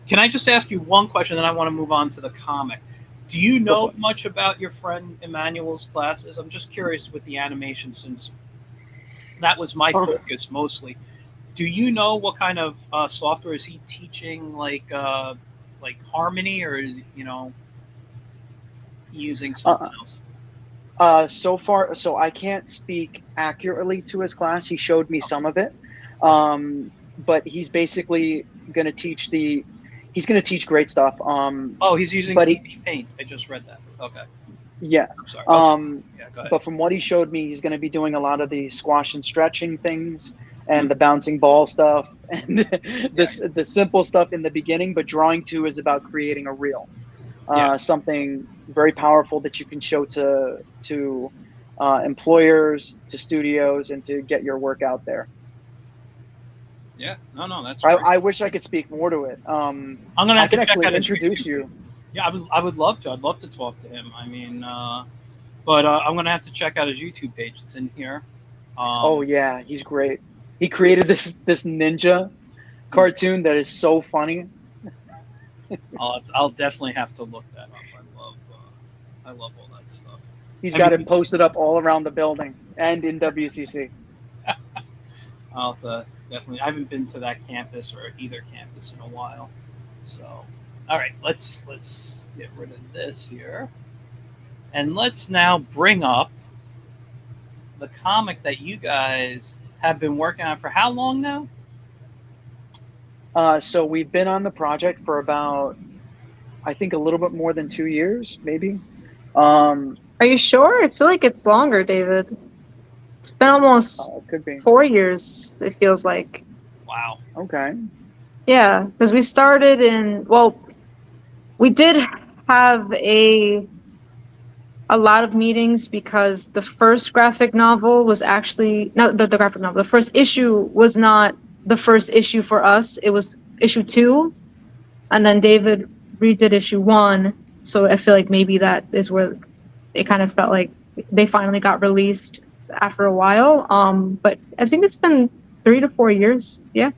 Can I just ask you one question, then I want to move on to the comic? Do you know much about your friend Emmanuel's classes? I'm just curious with the animation, since that was my focus mostly. Do you know what kind of software is he teaching, like Harmony, or using something else? So far, I can't speak accurately to his class. He showed me some of it, but he's basically going to teach he's going to teach great stuff. He's using 3D Paint. I just read that. Okay. Yeah. I'm sorry. Yeah, go ahead. But from what he showed me, he's going to be doing a lot of the squash and stretching things, and the bouncing ball stuff, and the simple stuff in the beginning. But drawing 2 is about creating a reel, something very powerful that you can show to employers, to studios, and to get your work out there. Yeah, no, that's. I wish I could speak more to it. I'm gonna. I can actually introduce you. Yeah, I would love to. I'd love to talk to him. I mean, but I'm gonna have to check out his YouTube page. It's in here. Oh yeah, he's great. He created this ninja cartoon that is so funny. I'll definitely have to look that up. I love all that stuff. He's got it posted up all around the building and in WCC. I'll have to definitely. I haven't been to that campus or either campus in a while. So, all right, let's get rid of this here, and let's now bring up the comic that you guys have been working on for how long now? So we've been on the project for about, I think, a little bit more than 2 years, maybe. Are you sure? I feel like it's longer, David. It's been almost could be 4 years, it feels like. Wow. Okay. Yeah, because we started we did have a lot of meetings, because the first graphic novel was actually not the graphic novel. The first issue was not the first issue for us. It was issue 2, and then David redid issue 1. So I feel like maybe that is where it kind of felt like they finally got released after a while. But I think it's been 3 to 4 years. Yeah.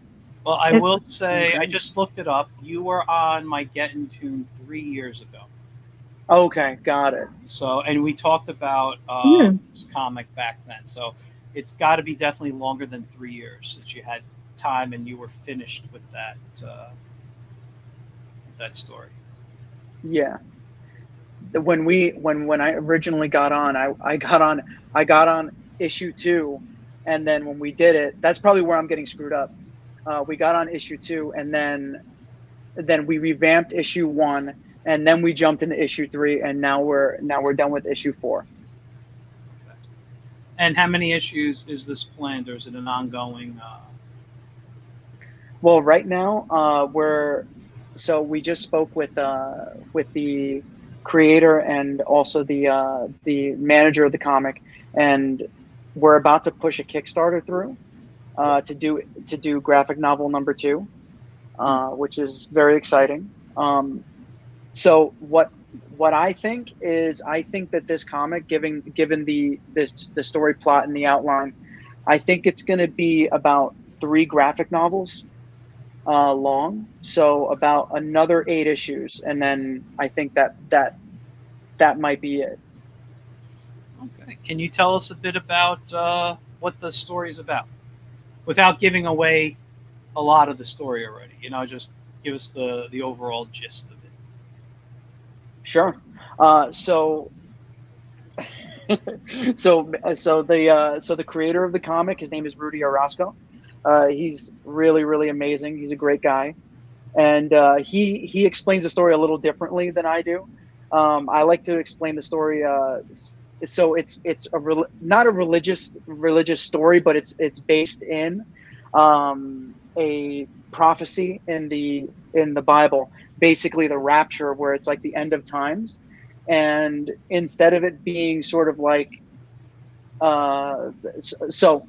Well, I will say, I just looked it up. You were on my Get in Tune 3 years ago. Okay, got it. So, and we talked about this comic back then. So it's got to be definitely longer than 3 years since you had time and you were finished with that story. Yeah. When I originally got on, I got on issue 2, and then when we did it, that's probably where I'm getting screwed up. We got on issue 2, and then we revamped issue 1, and then we jumped into issue 3, and now we're done with issue 4. Okay. And how many issues is this planned, or is it an ongoing? Well, right now, we just spoke with the creator and also the manager of the comic, and we're about to push a Kickstarter through to do graphic novel number 2, which is very exciting. So what I think is, I think that this comic, given the story plot and the outline, I think it's going to be about 3 graphic novels long, so about another 8 issues, and then I think that might be it. Okay. Can you tell us a bit about what the story is about, without giving away a lot of the story already? Just give us the overall gist of it. Sure. So the creator of the comic, his name is Rudy Orozco. He's really amazing. He's a great guy, and he explains the story a little differently than I do. I like to explain the story. So it's not a religious story, but it's based in a prophecy in the Bible, basically the rapture, where it's like the end of times, and instead of it being sort of like so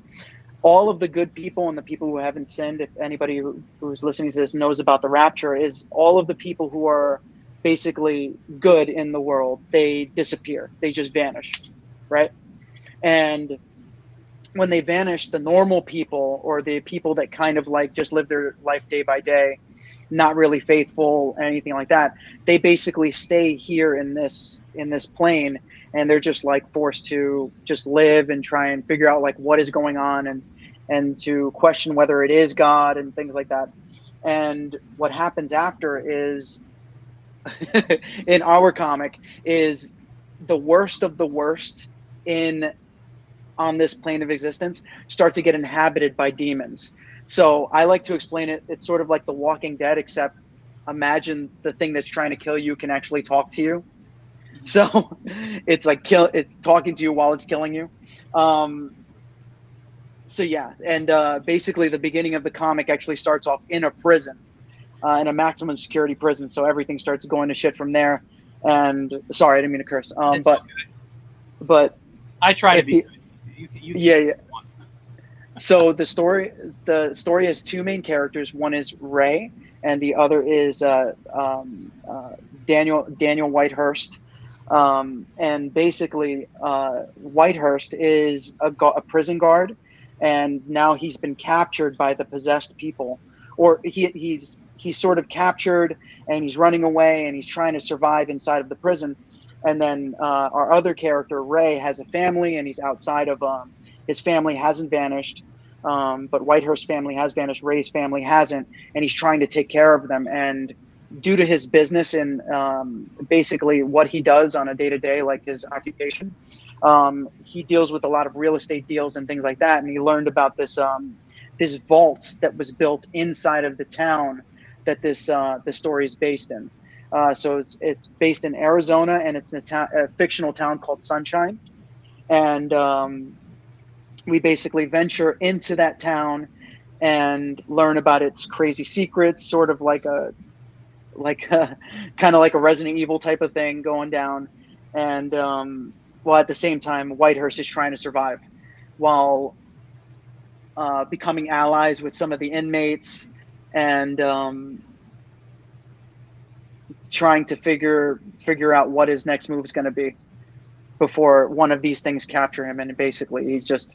all of the good people and the people who haven't sinned, if anybody who's listening to this knows about the rapture, is all of the people who are basically good in the world, they disappear, they just vanish, right? And when they vanish, the normal people, or the people that kind of like just live their life day by day, not really faithful, anything like that, they basically stay here in this plane, and they're just like forced to just live and try and figure out like what is going on, and to question whether it is God and things like that. And what happens after is in our comic is the worst of the worst in on this plane of existence start to get inhabited by demons. So I like to explain it. It's sort of like The Walking Dead, except imagine the thing that's trying to kill you can actually talk to you. So it's like it's talking to you while it's killing you. So yeah, and basically the beginning of the comic actually starts off in a prison, in a maximum security prison. So everything starts going to shit from there. And sorry, I didn't mean to curse. It's okay. But I try to be good. Yeah. So the story has 2 main characters. One is Ray, and the other is Daniel Whitehurst. And basically, Whitehurst is a prison guard, and now he's been captured by the possessed people, or he's sort of captured, and he's running away, and he's trying to survive inside of the prison. And then our other character, Ray, has a family, and he's outside of his family hasn't vanished, but Whitehurst's family has vanished. Ray's family hasn't, and he's trying to take care of them. And due to his business and basically what he does on a day-to-day, like his occupation, he deals with a lot of real estate deals and things like that. And he learned about this this vault that was built inside of the town that this story is based in. So it's based in Arizona, and it's in a fictional town called Sunshine. And we basically venture into that town and learn about its crazy secrets, sort of like kind of like a Resident Evil type of thing going down. And while at the same time, Whitehurst is trying to survive while becoming allies with some of the inmates, and trying to figure out what his next move is going to be before one of these things capture him. And basically he's just,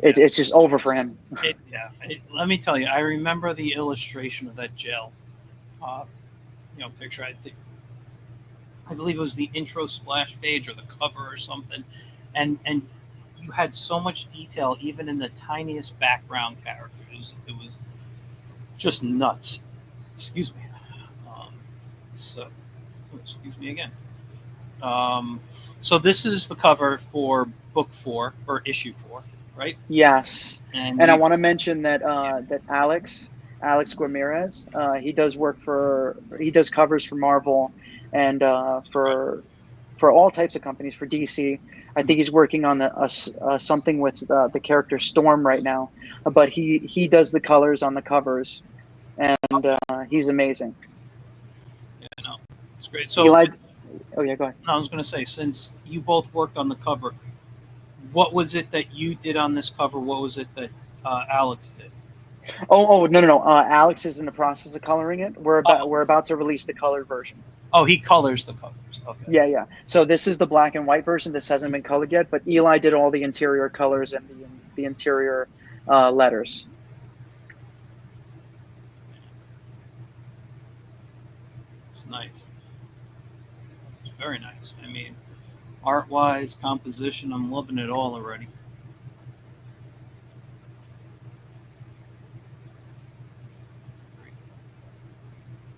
it's just over for him. Let me tell you, I remember the illustration of that jail picture. I believe it was the intro splash page or the cover or something, and you had so much detail even in the tiniest background characters. It was just nuts. Excuse me. Excuse me again. So this is the cover for book 4 or issue 4, right? Yes. And I want to mention that that Alex Guimarães, he does covers for Marvel and for for all types of companies. For DC, I think he's working on something with the character Storm right now. But he does the colors on the covers, and he's amazing. Yeah, no, it's great. So, Eli, oh yeah, go ahead. I was going to say, since you both worked on the cover, what was it that you did on this cover? What was it that Alex did? No. Alex is in the process of coloring it. We're about to release the colored version. Oh, he colors the covers. Okay. Yeah. So this is the black and white version. This hasn't been colored yet, but Eli did all the interior colors and the interior letters. It's nice. It's very nice. I mean, art-wise, composition, I'm loving it all already.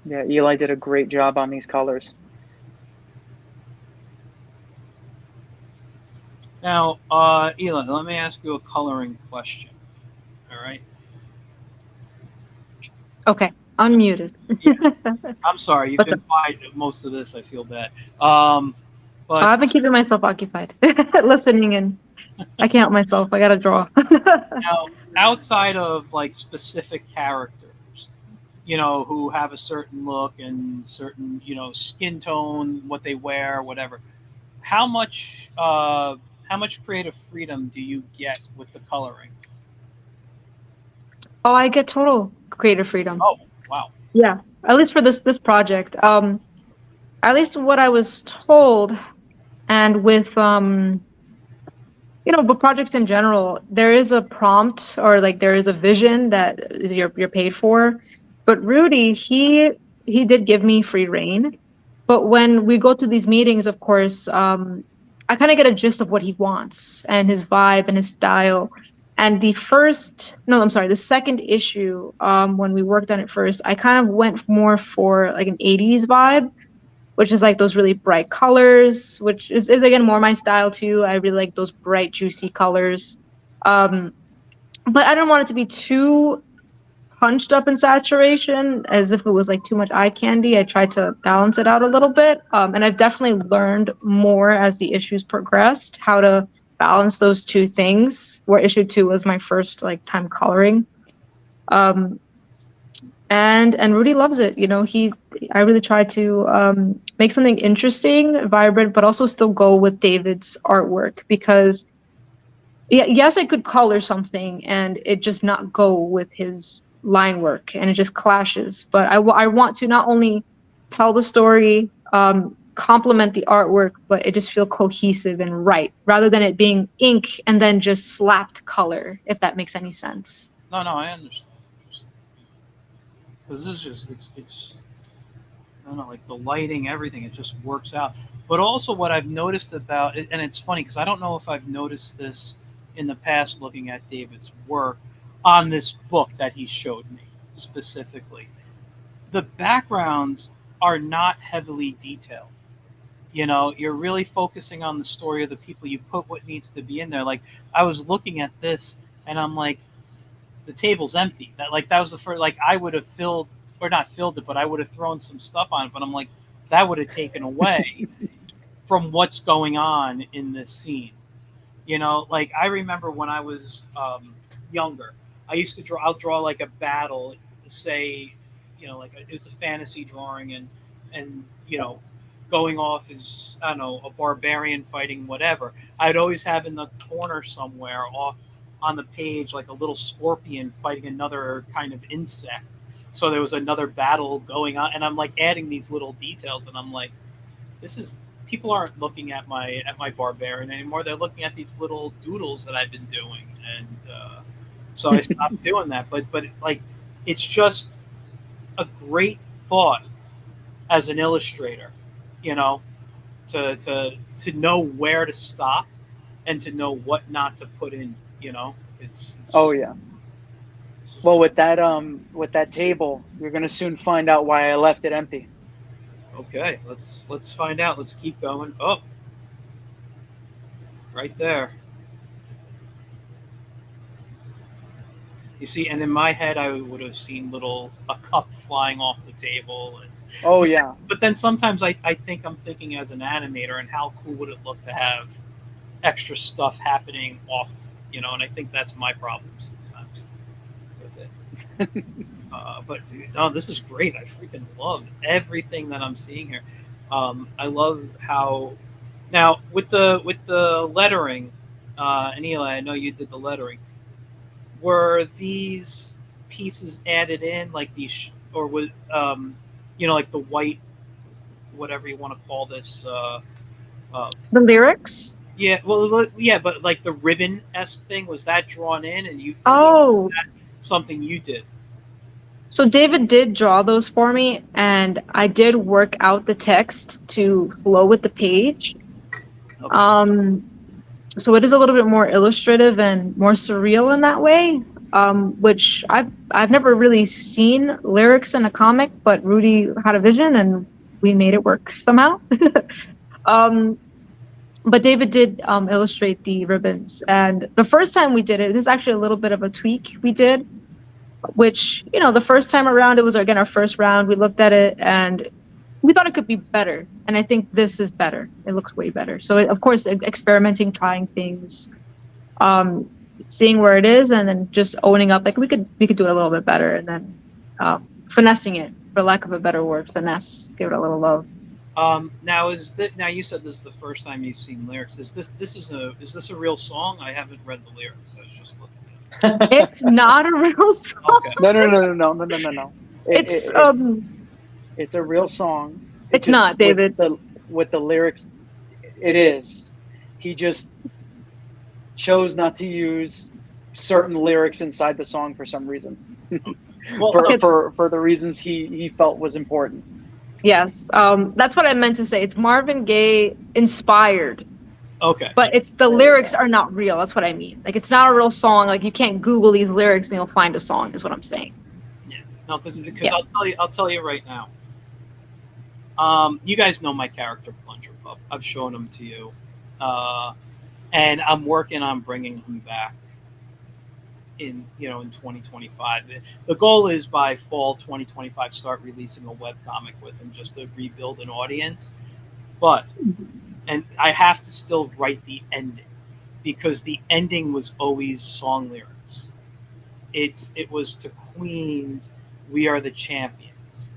Yeah, Eli did a great job on these colors. Now, Eli, let me ask you a coloring question. All right. Okay, unmuted. I'm sorry, you've What's been quiet most of this. I feel bad. But I've been keeping myself occupied, listening in. I can't help myself. I gotta draw. now, outside of like specific characters, who have a certain look and certain, skin tone, what they wear, whatever. How much creative freedom do you get with the coloring? Oh, I get total creative freedom. Oh, wow. Yeah, at least for this project. At least what I was told, and with but projects in general, there is a prompt, or like there is a vision that you're paid for. But Rudy, he did give me free reign. But when we go to these meetings, of course, I kind of get a gist of what he wants and his vibe and his style. And the second issue, when we worked on it first, I kind of went more for like an 80s vibe, which is like those really bright colors, which is again more my style too. I really like those bright, juicy colors. But I didn't want it to be too punched up in saturation, as if it was like too much eye candy. I tried to balance it out a little bit. And I've definitely learned more as the issues progressed, how to balance those two things, where issue 2 was my first like time coloring. And Rudy loves it. I really try to make something interesting, vibrant, but also still go with David's artwork, because yes, I could color something and it just not go with his line work and it just clashes. But I want to not only tell the story, complement the artwork, but it just feel cohesive and right, rather than it being ink and then just slapped color, if that makes any sense. No, I understand. Because this is just, it's I don't know, like the lighting, everything, it just works out. But also what I've noticed about it, and it's funny because I don't know if I've noticed this in the past looking at David's work on this book that he showed me specifically. The backgrounds are not heavily detailed. You're really focusing on the story of the people. You put what needs to be in there. Like, I was looking at this and I'm like, the table's empty. That was the first, like, I would have filled, or not filled it, but I would have thrown some stuff on it. But I'm like, that would have taken away from what's going on in this scene. Like, I remember when I was younger, I used to draw. I'll draw like a battle, say, it's a fantasy drawing, and going off is, I don't know, a barbarian fighting whatever. I'd always have in the corner somewhere off on the page like a little scorpion fighting another kind of insect. So there was another battle going on, and I'm like adding these little details, and I'm like, people aren't looking at my barbarian anymore. They're looking at these little doodles that I've been doing, and so I stopped doing that. But like, it's just a great thought as an illustrator, to know where to stop and to know what not to put in. It's oh yeah. Well, with that table, you're gonna soon find out why I left it empty. Okay, let's find out. Let's keep going. Oh, right there. You see, and in my head, I would have seen a cup flying off the table, Oh yeah. But then sometimes I think I'm thinking as an animator, and how cool would it look to have extra stuff happening off, and I think that's my problem sometimes with it. But no, this is great. I freaking love everything that I'm seeing here. I love how now with the lettering, and Eli, I know you did the lettering. Were these pieces added in like these, or was like the white, whatever you want to call this? The lyrics. Yeah, well, yeah, but like the ribbon-esque thing, was that drawn in, and you finished? Was Oh, that something you did? so David did draw those for me, and I did work out the text to flow with the page. Okay. So it is a little bit more illustrative and more surreal in that way, which I've never really seen lyrics in a comic, but Rudy had a vision and we made it work somehow. um, but David did illustrate the ribbons, and the first time we did it, this is actually a little bit of a tweak we did, which the first time around it was again our first round. We looked at it and we thought it could be better, and I think this is better. It looks way better. So of course, experimenting, trying things, seeing where it is, and then just owning up. Like we could do it a little bit better, and then finessing it, for lack of a better word, finesse. Give it a little love. Now you said this is the first time you've seen lyrics. Is this a real song? I haven't read the lyrics. I was just looking at it. It's not a real song. Okay. No. It's a real song. It's not, David. With the lyrics, it is. He just chose not to use certain lyrics inside the song for some reason. Well, for the reasons he felt was important. Yes, that's what I meant to say. It's Marvin Gaye inspired. Okay. But it's the lyrics are not real. That's what I mean. Like it's not a real song. Like you can't Google these lyrics and you'll find a song. Is what I'm saying. Yeah. No, because I'll tell you right now. You guys know my character Plunger Pup. I've shown him to you, and I'm working on bringing him back in 2025. The goal is by fall 2025 start releasing a webcomic with him, just to rebuild an audience. But and I have to still write the ending, because the ending was always song lyrics. It was to Queen's "We Are the Champions."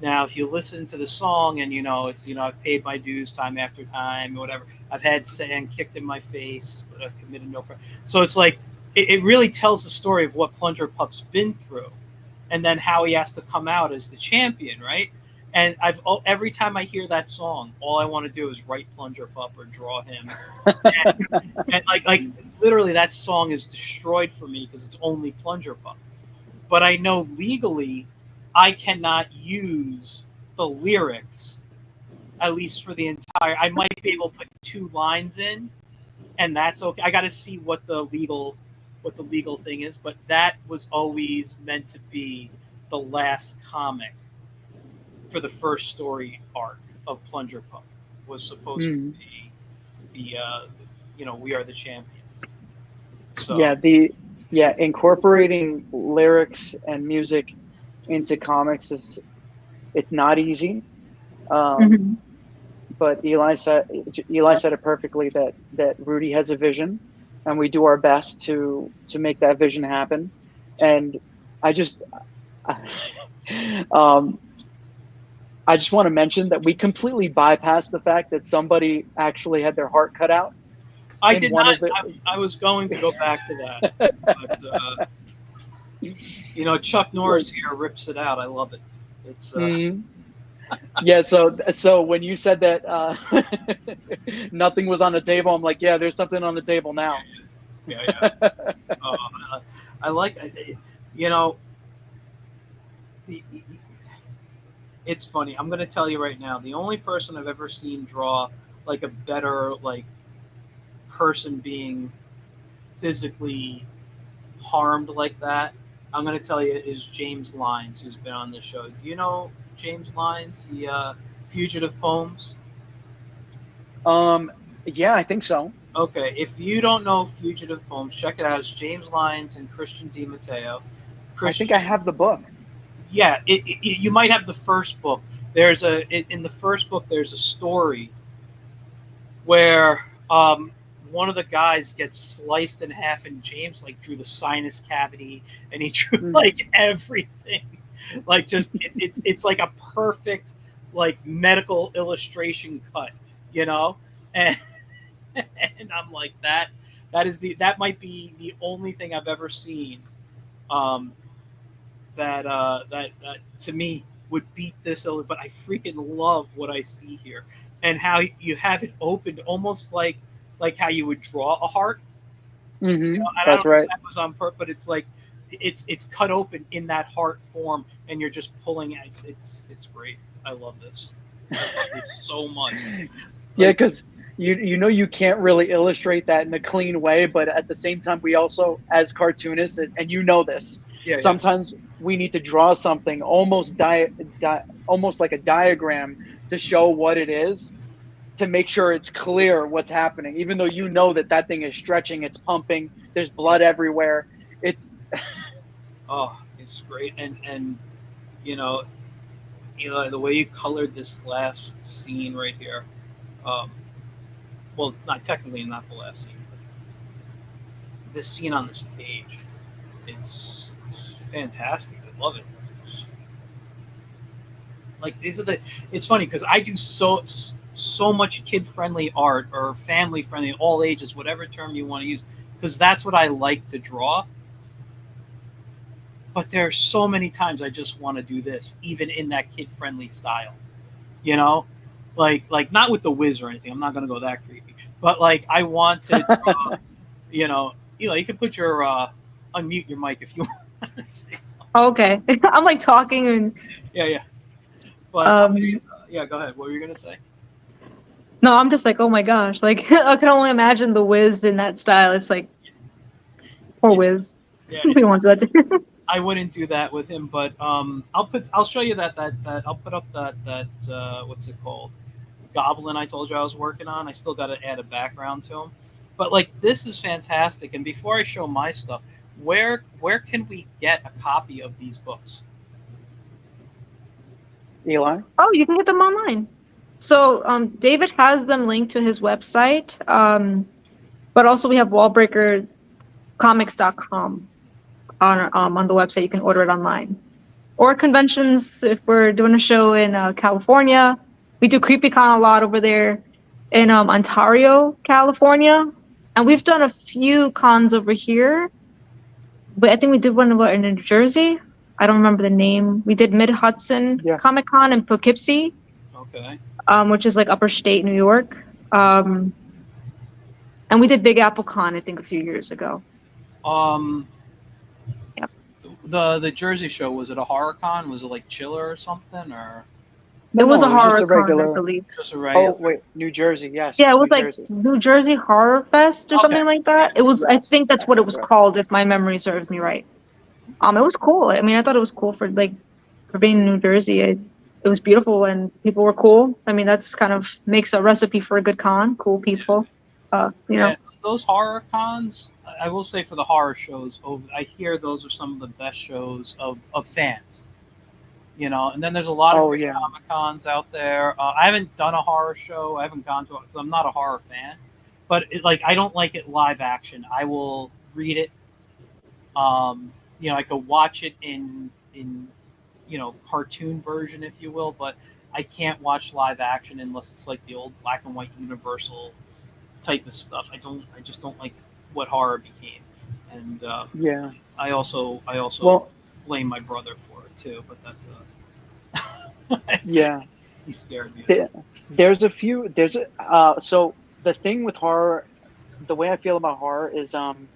Now, if you listen to the song and it's I've paid my dues time after time, whatever. I've had sand kicked in my face, but I've committed no crime. So it's like it really tells the story of what Plunger Pup's been through, and then how he has to come out as the champion, right? And every time I hear that song, all I want to do is write Plunger Pup or draw him, and like literally that song is destroyed for me because it's only Plunger Pup. But I know legally, I cannot use the lyrics, at least for the entire. I might be able to put 2 lines in, and that's okay. I got to see what the legal thing is, but that was always meant to be the last comic for the first story arc of Plunger Pup. Was supposed to be the We Are the Champions. So incorporating lyrics and music into comics it's not easy. But Eli said it perfectly, that Rudy has a vision, and we do our best to make that vision happen. And I just want to mention that we completely bypassed the fact that somebody actually had their heart cut out. I did not. I was going to go back to that, but Chuck Norris here rips it out. I love it. It's yeah. So when you said that nothing was on the table, I'm like, yeah, there's something on the table now. Yeah. I like it's funny. I'm going to tell you right now, the only person I've ever seen draw like a better person being physically harmed like that, I'm going to tell you, is James Lyons, who's been on this show. Do you know James Lyons, the Fugitive Poems? Yeah, I think so. Okay, if you don't know Fugitive Poems, check it out. It's James Lyons and Christian DiMatteo. I think I have the book. Yeah, you might have the first book, in the first book there's a story where one of the guys gets sliced in half, and James like drew the sinus cavity, and he drew like everything, like just it's like a perfect like medical illustration cut, you know, and and I'm like that might be the only thing I've ever seen that to me would beat this, but I freaking love what I see here, and how you have it opened almost like how you would draw a heart. Mm-hmm. You know, and That's I don't right. know if that was on purpose, but it's like it's cut open in that heart form, and you're just pulling it. It's great. I love this. I love this so much. Yeah, because you know you can't really illustrate that in a clean way, but at the same time, we also, as cartoonists, and you know this, Yeah, sometimes we need to draw something almost almost like a diagram to show what it is, to make sure it's clear what's happening, even though you know that thing is stretching, it's pumping, there's blood everywhere. It's oh, it's great, and you know, Eli, the way you colored this last scene right here. Um, well, it's not technically not the last scene, but this scene on this page, it's fantastic. I love it. Like these are the. It's funny because I do so much kid friendly art or family friendly, all ages, whatever term you want to use, because that's what I like to draw. But there are so many times I just want to do this, even in that kid friendly style. You know, like not with the whiz or anything. I'm not gonna go that creepy. But like I want to draw, you know, you can put your unmute your mic if you want to say something. Okay. I'm like talking and Yeah. But yeah, go ahead. What were you gonna say? no, I'm just like, oh my gosh. Like I can only imagine the Wiz in that style. It's like poor Wiz. Yeah, We don't want to do that to I wouldn't do that with him, but I'll show you that I'll put up that what's it called, goblin I told you I was working on. I still got to add a background to him, but like this is fantastic. And before I show my stuff, where can we get a copy of these books? Eli. Oh, you can get them online. So David has them linked to his website. But also we have wallbreakercomics.com on the website. You can order it online. Or conventions, if we're doing a show in California. We do CreepyCon a lot over there in Ontario, California. And we've done a few cons over here. But I think we did one in New Jersey. I don't remember the name. We did Mid Hudson Comic Con in Poughkeepsie. Okay. Which is like upper state New York. And we did Big Apple Con, I think, a few years ago. Yep. The Jersey show, was it a horror con? Was it like Chiller or something, or? It was a horror just a regular, con, I believe. Just a regular. Oh wait, New Jersey, yes. Yeah, it was New like Jersey. New Jersey Horror Fest or something like that. It was, I think that's what it was called, if my memory serves me right. It was cool. I mean, I thought it was cool for being in New Jersey. It was beautiful and people were cool. I mean, that's kind of makes a recipe for a good con. Cool people. You know. Those horror cons, I will say, for the horror shows, I hear those are some of the best shows of fans. You know, and then there's a lot of Comic Cons out there. I haven't done a horror show. I haven't gone to it because I'm not a horror fan. But I don't like it live action. I will read it. You know, I could watch it in cartoon version, if you will, but I can't watch live action unless it's like the old black and white Universal type of stuff. I just don't like what horror became. And I also blame my brother for it too, but that's he scared me. So the thing with horror, the way I feel about horror is I'm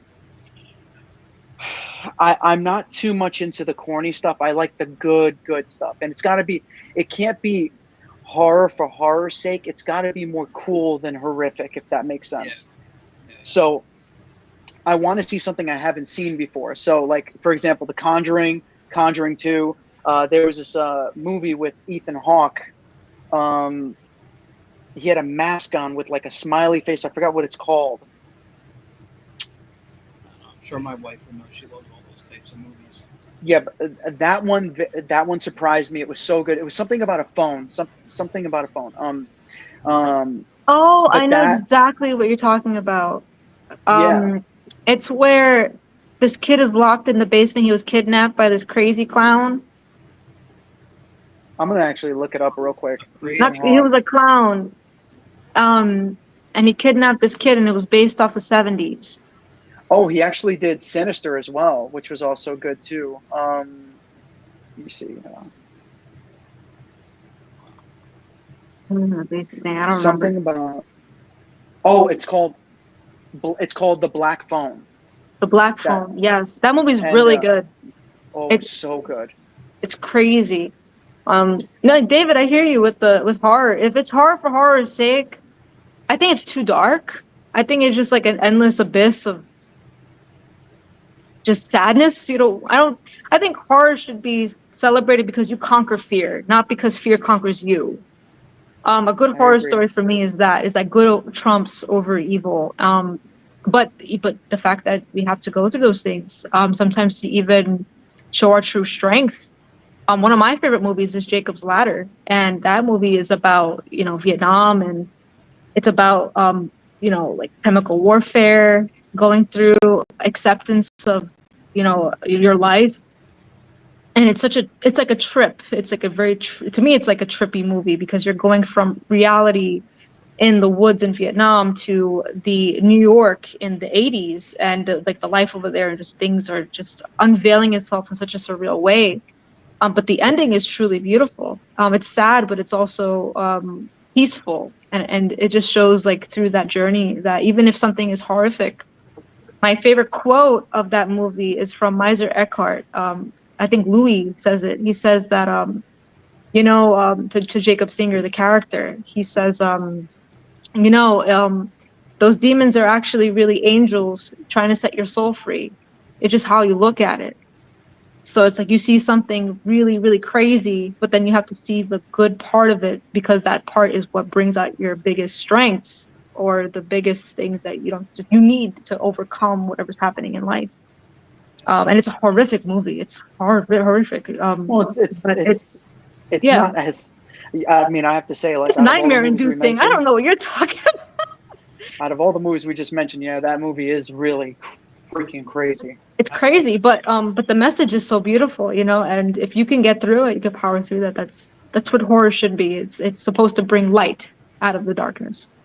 not too much into the corny stuff. I like the good stuff, and it can't be horror for horror's sake. It's got to be more cool than horrific, if that makes sense. Yeah. So I want to see something I haven't seen before. So like, for example, The Conjuring 2, there was this movie with Ethan Hawke. He had a mask on with like a smiley face. I forgot what it's called. I'm sure my wife will know. She loves all those types of movies. Yeah, but that one surprised me. It was so good. It was something about a phone. Something about a phone. Um, Oh, I but know that exactly what you're talking about. yeah, It's where this kid is locked in the basement. He was kidnapped by this crazy clown. I'm gonna actually look it up real quick. A Not, crazy. he was a clown. And he kidnapped this kid, and it was based off the 70s. Oh, he actually did Sinister as well, which was also good too. Let me see. The basement thing. I don't remember. Something about. Oh, it's called The Black Phone. The Black That Phone. Yes, that movie's and really good. oh, it's It's so good. it's crazy. No, David, I hear you with horror. If it's horror for horror's sake, I think it's too dark. I think it's just like an endless abyss of just sadness. I think horror should be celebrated because you conquer fear, not because fear conquers you. A good I horror agree. story for me is that good trumps over evil. But the fact that we have to go through those things, sometimes to even show our true strength. One of my favorite movies is Jacob's Ladder, and that movie is about Vietnam, and it's about like chemical warfare, going through acceptance of your life. And it's like a trip. It's like a to me it's like a trippy movie because you're going from reality in the woods in Vietnam to the New York in the 80s, and like the life over there, and just things are just unveiling itself in such a surreal way. But the ending is truly beautiful. It's sad, but it's also peaceful, and it just shows like through that journey that even if something is horrific. My favorite quote of that movie is from Miser Eckhart. I think Louis says it. He says that to Jacob Singer, the character, he says you know um, those demons are actually really angels trying to set your soul free. It's just how you look at it. So it's like you see something really, really crazy, but then you have to see the good part of it because that part is what brings out your biggest strengths or the biggest things that you need to overcome whatever's happening in life. And it's a horrific movie. It's horrific. Well, it's But it's it's it's yeah, not as. I mean, I have to say, like, it's out of all the nightmare movies we inducing. I don't mentioned, know what you're talking about. out of all the movies we just mentioned, yeah, that movie is really freaking crazy. It's crazy, but the message is so beautiful, and if you can get through it, you can power through that. That's what horror should be. It's supposed to bring light out of the darkness,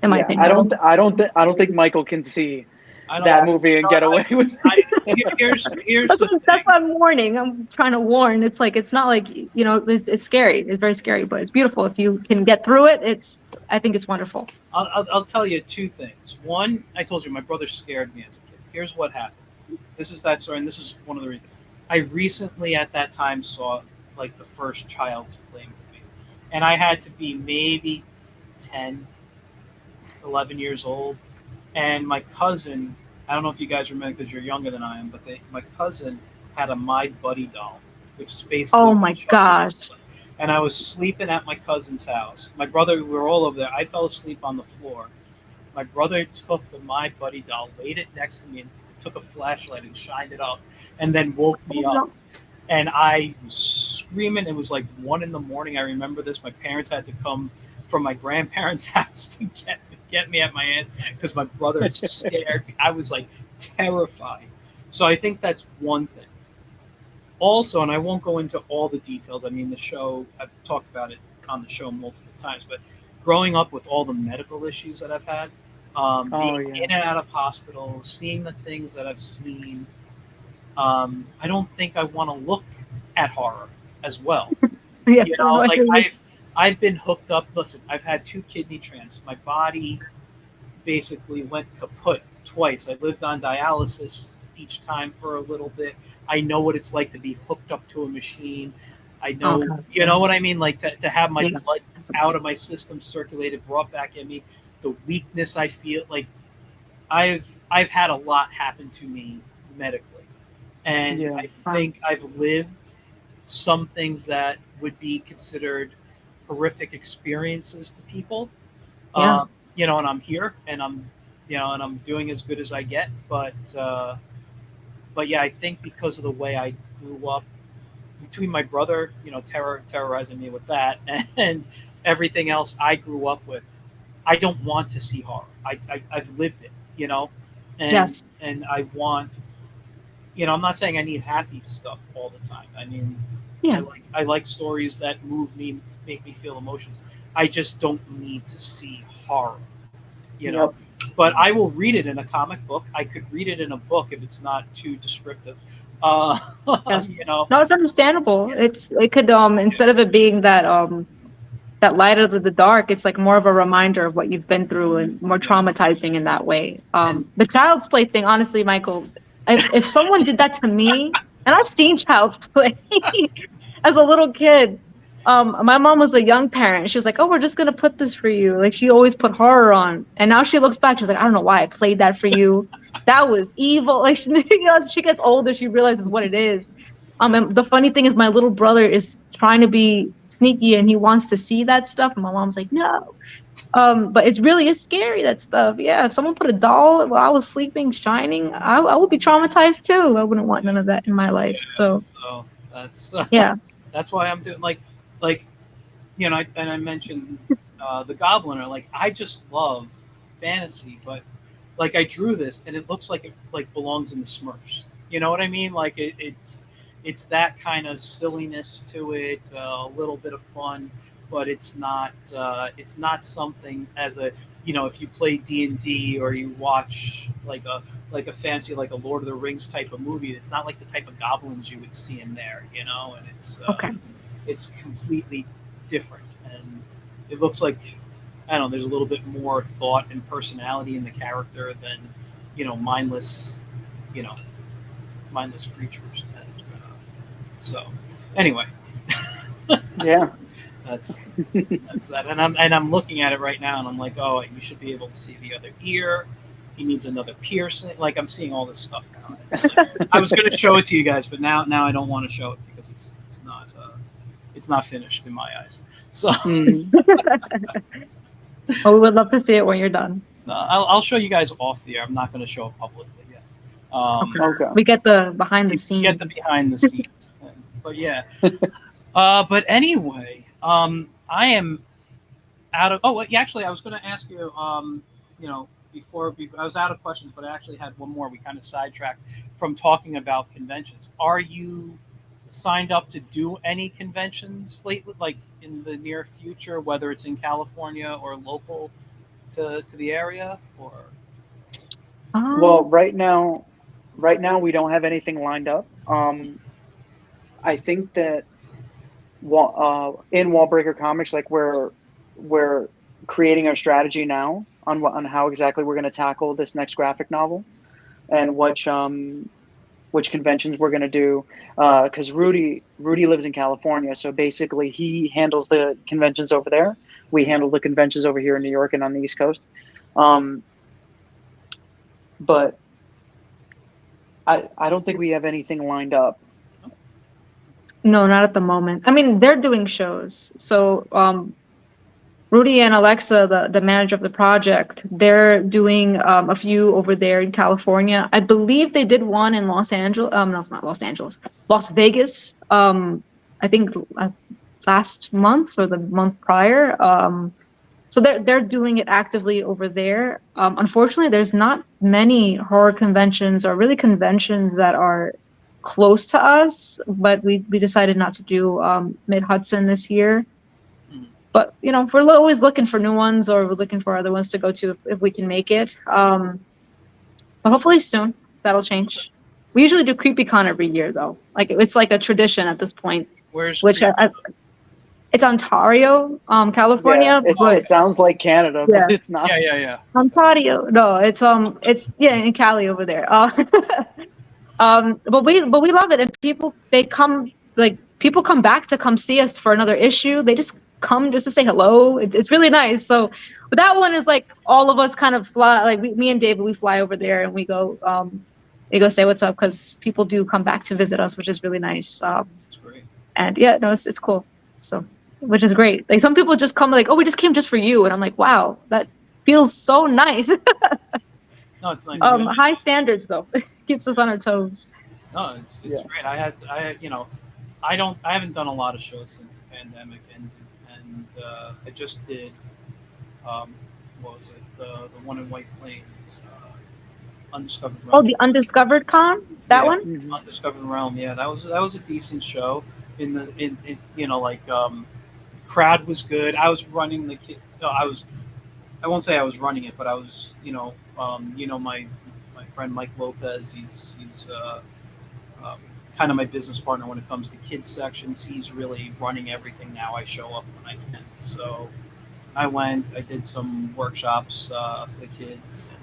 in my Yeah, I opinion. don't, th- I don't, th- I don't think Michael can see I don't. that movie and get away with I, it. here's That's the what, thing. that's why I'm warning. I'm trying to warn. It's like it's not like it's scary. It's very scary, but it's beautiful if you can get through it. I think it's wonderful. I'll tell you two things. One, I told you my brother scared me as a kid. Here's what happened. This is that story, and this is one of the reasons. I recently, at that time, saw like the first Child's Play movie, and I had to be maybe 10, 11 years old. And my cousin, I don't know if you guys remember because you're younger than I am, but my cousin had a My Buddy doll, which is basically Oh what my Chucky gosh. was. And I was sleeping at my cousin's house. My brother, we were all over there. I fell asleep on the floor. My brother took the My Buddy doll, laid it next to me, and took a flashlight and shined it up, and then woke Oh, me up. no. And I was screaming. It was like 1 in the morning. I remember this. My parents had to come from my grandparents' house to get me at my aunt's because my brother scared me. I was like terrified. So I think that's one thing. Also, and I won't go into all the details. I mean, the show, I've talked about it on the show multiple times, but growing up with all the medical issues that I've had, Oh being yeah, in and out of hospitals, seeing the things that I've seen, I don't think I want to look at horror as well. Yeah, You no, know, I like hear you. I've been hooked up. Listen, I've had 2 kidney transplants. My body basically went kaput twice. I lived on dialysis each time for a little bit. I know what it's like to be hooked up to a machine. I Oh know, god. you know what I mean? Like to have my Yeah. blood out of my system circulated, brought back in me, the weakness I feel. Like I've had a lot happen to me medically, and yeah. I think I've lived some things that would be considered horrific experiences to people. Yeah. And I'm here, and I'm doing as good as I get. But yeah, I think because of the way I grew up between my brother, terrorizing me with that, and everything else I grew up with. I don't want to see horror. I've lived it, and Yes. and I want, I'm not saying I need happy stuff all the time. I mean, Yeah. I like stories that move me, make me feel emotions. I just don't need to see horror, you know. Yep. But I will read it in a comic book. I could read it in a book if it's not too descriptive. Yes. You know, No, it's understandable. yeah, It could instead of it being that light out of the dark, it's like more of a reminder of what you've been through and more yeah. traumatizing in that way. And The child's play thing, honestly, Michael, if someone did that to me, and I've seen child's play as a little kid. My mom was a young parent. She was like, "Oh, we're just gonna put this for you." Like she always put horror on, and now she looks back. She's like, "I don't know why I played that for you. That was evil." Like as she gets older, she realizes what it is. And the funny thing is, my little brother is trying to be sneaky, and he wants to see that stuff. And my mom's like, "No." But it really is scary, that stuff. Yeah, if someone put a doll while I was sleeping, shining, I would be traumatized too. I wouldn't want none of that in my life. So so that's yeah. that's why I'm doing like and I mentioned the Gobliner. Like I just love fantasy, but like I drew this and it looks like it like belongs in the Smurfs. You know what I mean? Like it's that kind of silliness to it, a little bit of fun, but it's not something as a if you play D&D or you watch like a fancy like a Lord of the Rings type of movie, it's not like the type of goblins you would see in there, and Okay. it's completely different, and it looks like I don't know. There's a little bit more thought and personality in the character than mindless, you know, mindless creatures. And, so, anyway, Yeah. that's that. And I'm looking at it right now, and I'm like, oh, you should be able to see the other ear. He needs another piercing. Like I'm seeing all this stuff now. I was going to show it to you guys, but now I don't want to show it because it's not finished in my eyes. So Well, we would love to see it when you're done. I'll show you guys off the air. I'm not going to show it publicly yet. Okay. We get the behind the You scenes. get the behind the scenes. But yeah. But anyway, I am out of. Oh, well, yeah, actually, I was going to ask you. Before I was out of questions, but I actually had one more. We kind of sidetracked from talking about conventions. Are you signed up to do any conventions lately, like in the near future, whether it's in California or local to the area, or? Well, right now we don't have anything lined up. I think that in Wallbreaker Comics, like we're creating our strategy now on how exactly we're going to tackle this next graphic novel, and which conventions we're going to do. Because Rudy lives in California, so basically he handles the conventions over there. We handle the conventions over here in New York and on the East Coast. But I don't think we have anything lined up. No, not at the moment. I mean, they're doing shows. So Rudy and Alexa, the manager of the project, they're doing a few over there in California. I believe they did one in Los Angeles. No, it's not Los Angeles. Las Vegas. I think last month or the month prior. So they're doing it actively over there. Unfortunately, there's not many horror conventions or really conventions that are close to us. But we decided not to do Mid Hudson this year. But we're always looking for new ones, or we're looking for other ones to go to if we can make it. But hopefully soon that'll change. We usually do CreepyCon every year, though. Like it's like a tradition at this point. Where's Which it's Ontario, California. Yeah, But it sounds like Canada, Yeah. but it's not. yeah. Ontario. No, it's in Cali over there. But we love it, and people come back to come see us for another issue. They just come just to say hello. It's really nice. So, but that one is like all of us kind of fly. Like me and David, we fly over there and we go say what's up, because people do come back to visit us, which is really nice. That's great. And yeah, no, it's cool. So, which is great. Like some people just come like, oh, we just came just for you, and I'm like, wow, that feels so nice. No, it's nice. High standards though, keeps us on our toes. No, it's Yeah. great. I haven't done a lot of shows since the pandemic ended, and I just did what was it, the one in White Plains, Undiscovered Oh, Realm. the Undiscovered Con, that Yeah, one. Mhm. Undiscovered Realm. Yeah, that was a decent show. In like crowd was good. I was running the kid. No, I won't say I was running it, but I was my friend Mike Lopez. He's um, kind of my business partner when it comes to kids sections. He's really running everything now. I show up when I can. So I went. I did some workshops for the kids. And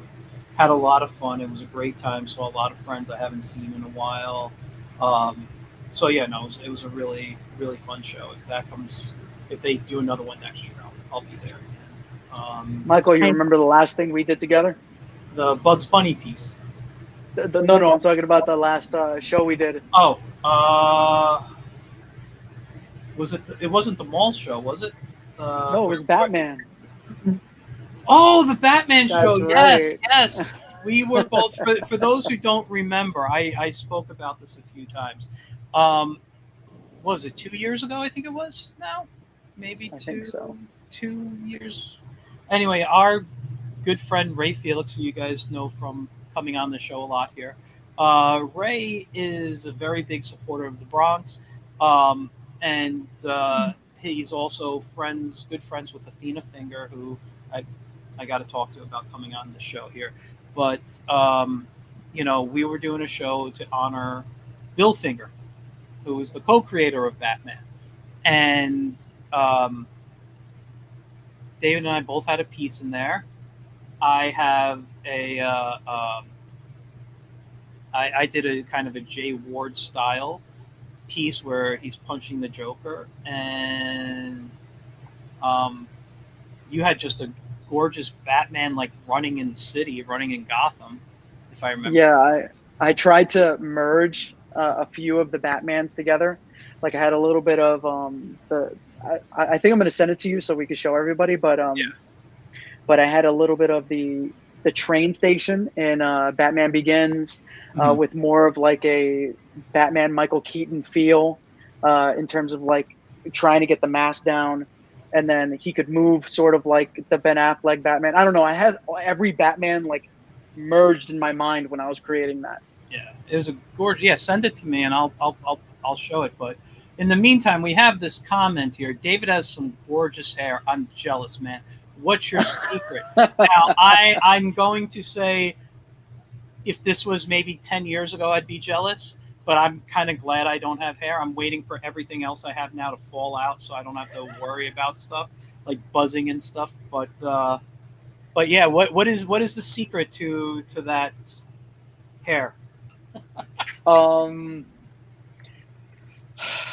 had a lot of fun. It was a great time. Saw a lot of friends I haven't seen in a while. Um, so yeah, no, it was a really really fun show. If they do another one next year, I'll be there again. Michael, you Nice. remember the last thing we did together? The Bugs Bunny piece. No, I'm talking about the last show we did. Oh, was it? It wasn't the mall show, was it? No, it was Batman. Oh, the Batman show. That's Yes, right. yes. We were both. For those who don't remember, I spoke about this a few times. What was it 2 years ago? I think it was now, maybe I think so. 2 years. Anyway, our good friend Ray Felix, who you guys know from coming on the show a lot here. Ray is a very big supporter of the Bronx, and he's also good friends with Athena Finger, who I got to talk to about coming on the show here. But we were doing a show to honor Bill Finger, who is the co-creator of Batman, and David and I both had a piece in there. I have I did a kind of a Jay Ward style piece where he's punching the Joker, and you had just a gorgeous Batman like running in the city, running in Gotham, if I remember. Yeah, I tried to merge a few of the Batmans together. Like I had a little bit of I think I'm going to send it to you so we can show everybody. But Yeah. but I had a little bit of the train station in Batman Begins Mhm. with more of like a Batman Michael Keaton feel in terms of like trying to get the mask down. And then he could move sort of like the Ben Affleck Batman. I don't know. I had every Batman like merged in my mind when I was creating that. Yeah, it was a gorgeous. Yeah, send it to me and I'll show it. But in the meantime, we have this comment here. David has some gorgeous hair. I'm jealous, man. What's your secret? Now, I'm going to say, if this was maybe 10 years ago, I'd be jealous. But I'm kind of glad I don't have hair. I'm waiting for everything else I have now to fall out, so I don't have to worry about stuff like buzzing and stuff. But yeah, what is the secret to that hair?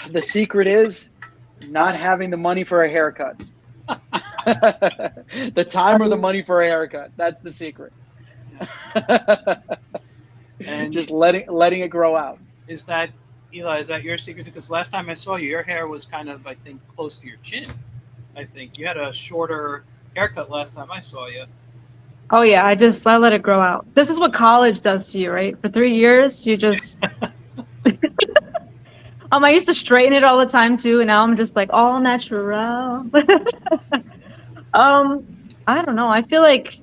The secret is not having the money for a haircut. The time or the money for a haircut. That's the secret. And just letting it grow out. Is that, Eli? Is that your secret? Because last time I saw you, your hair was kind of, I think, close to your chin. I think you had a shorter haircut last time I saw you. Oh yeah, I let it grow out. This is what college does to you, right? For 3 years, you just. I used to straighten it all the time too, and now I'm just like all natural. I don't know. I feel like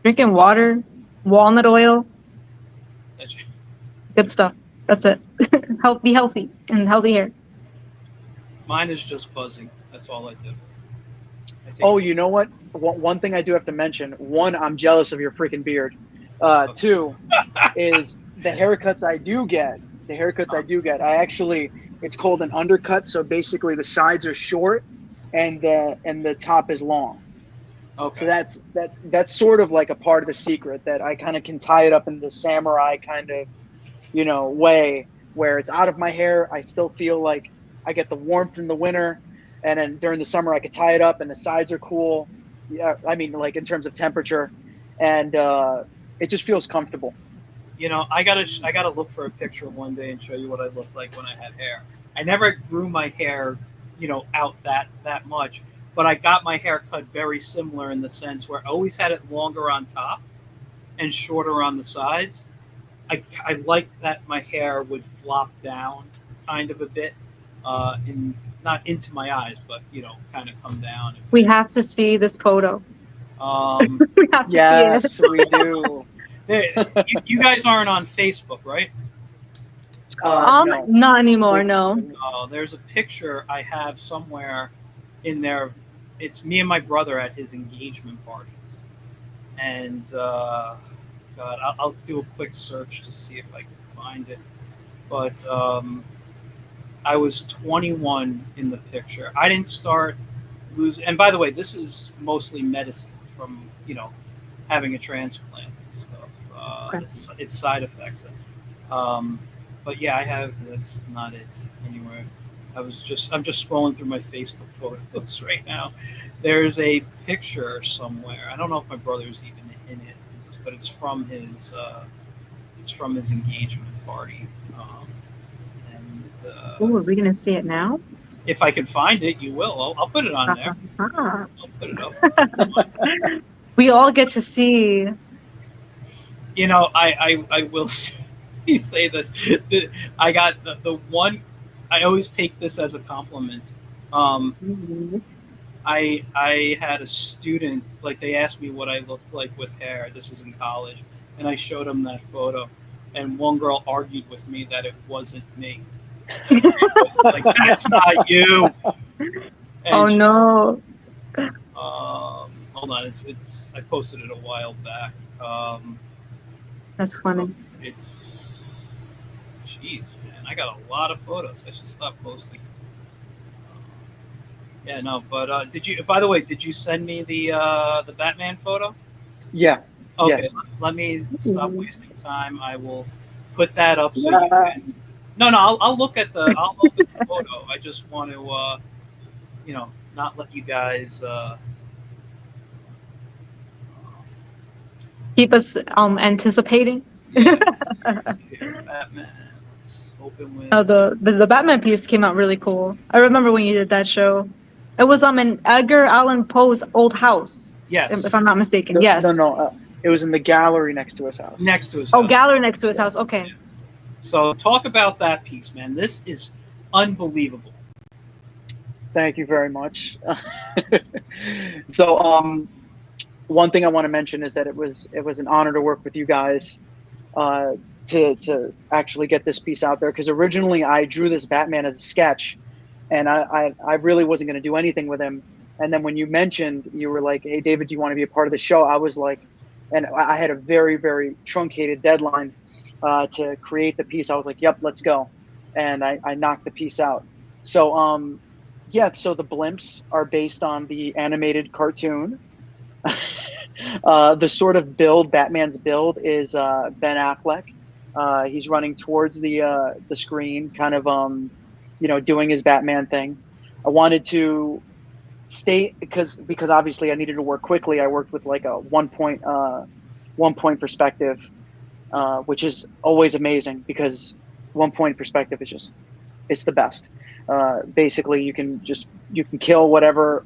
drinking water, walnut oil, good stuff. That's it. Be healthy and healthy hair. Mine is just buzzing. That's all I do. Oh, you know what? One thing I do have to mention. One, I'm jealous of your freaking beard. Two, is the haircuts I do get. I actually, it's called an undercut. So basically, the sides are short, and the top is long. Okay. So that's sort of like a part of the secret that I kind of can tie it up in the samurai kind of, way where it's out of my hair. I still feel like I get the warmth in the winter, and then during the summer I could tie it up and the sides are cool. Yeah, I mean, like in terms of temperature, and it just feels comfortable. I gotta look for a picture one day and show you what I looked like when I had hair. I never grew my hair, out that much, but I got my hair cut very similar in the sense where I always had it longer on top and shorter on the sides. I like that my hair would flop down kind of a bit, in not into my eyes, but kind of come down a We bit. have to see this photo. Um, We have to see it. Yes, we do. you guys aren't on Facebook, right? No. Not anymore. We, No. There's a picture I have somewhere in there. It's me and my brother at his engagement party, and God, I'll do a quick search to see if I can find it. But I was 21 in the picture. I didn't start losing. And by the way, this is mostly medicine from having a transplant and stuff. Okay. It's side effects. Um, but yeah, I have. That's not it anywhere. I'm just scrolling through my Facebook photos right now. There's a picture somewhere. I don't know if my brother's even in it, but it's from his engagement party. And Oh, are we gonna see it now? if I can find it, you will. I'll put it on there. Ah. I'll put it up. We all get to see. I will say this. I got the one. I always take this as a compliment. I had a student, like, they asked me what I looked like with hair. This was in college, and I showed them that photo, and one girl argued with me that it wasn't me. It was like, that's not you. And Oh no. hold on, it's I posted it a while back. That's funny. It's jeez, man, I got a lot of photos. I should stop posting. Yeah, no, but did you? By the way, did you send me the Batman photo? yeah. Okay, Yes. let me stop wasting time. I will put that up so you can. No, I'll look at the photo. I just want to not let you guys. Keep us anticipating. Yeah, here, Batman. Let's open with. Oh, the Batman piece came out really cool. I remember when you did that show. It was in Edgar Allan Poe's old house, Yes, if I'm not mistaken. No, Yes. no. It was in the gallery next to his house. next to his Oh, house. gallery next to his house. Okay. So talk about that piece, man. This is unbelievable. Thank you very much. So, one thing I want to mention is that it was an honor to work with you guys, to actually get this piece out there. Because originally I drew this Batman as a sketch, and I really wasn't going to do anything with him. And then when you mentioned, you were like, "Hey, David, do you want to be a part of the show?" I was like, and I had a very, very truncated deadline to create the piece. I was like, "Yep, let's go," and I knocked the piece out. So, yeah. So the blimps are based on the animated cartoon. The sort of build, Batman's build, is Ben Affleck. He's running towards the screen, kind of doing his Batman thing. I wanted to stay because obviously I needed to work quickly. I worked with like a 1 point perspective, which is always amazing because 1 point perspective is just, it's the best. Basically, you can kill whatever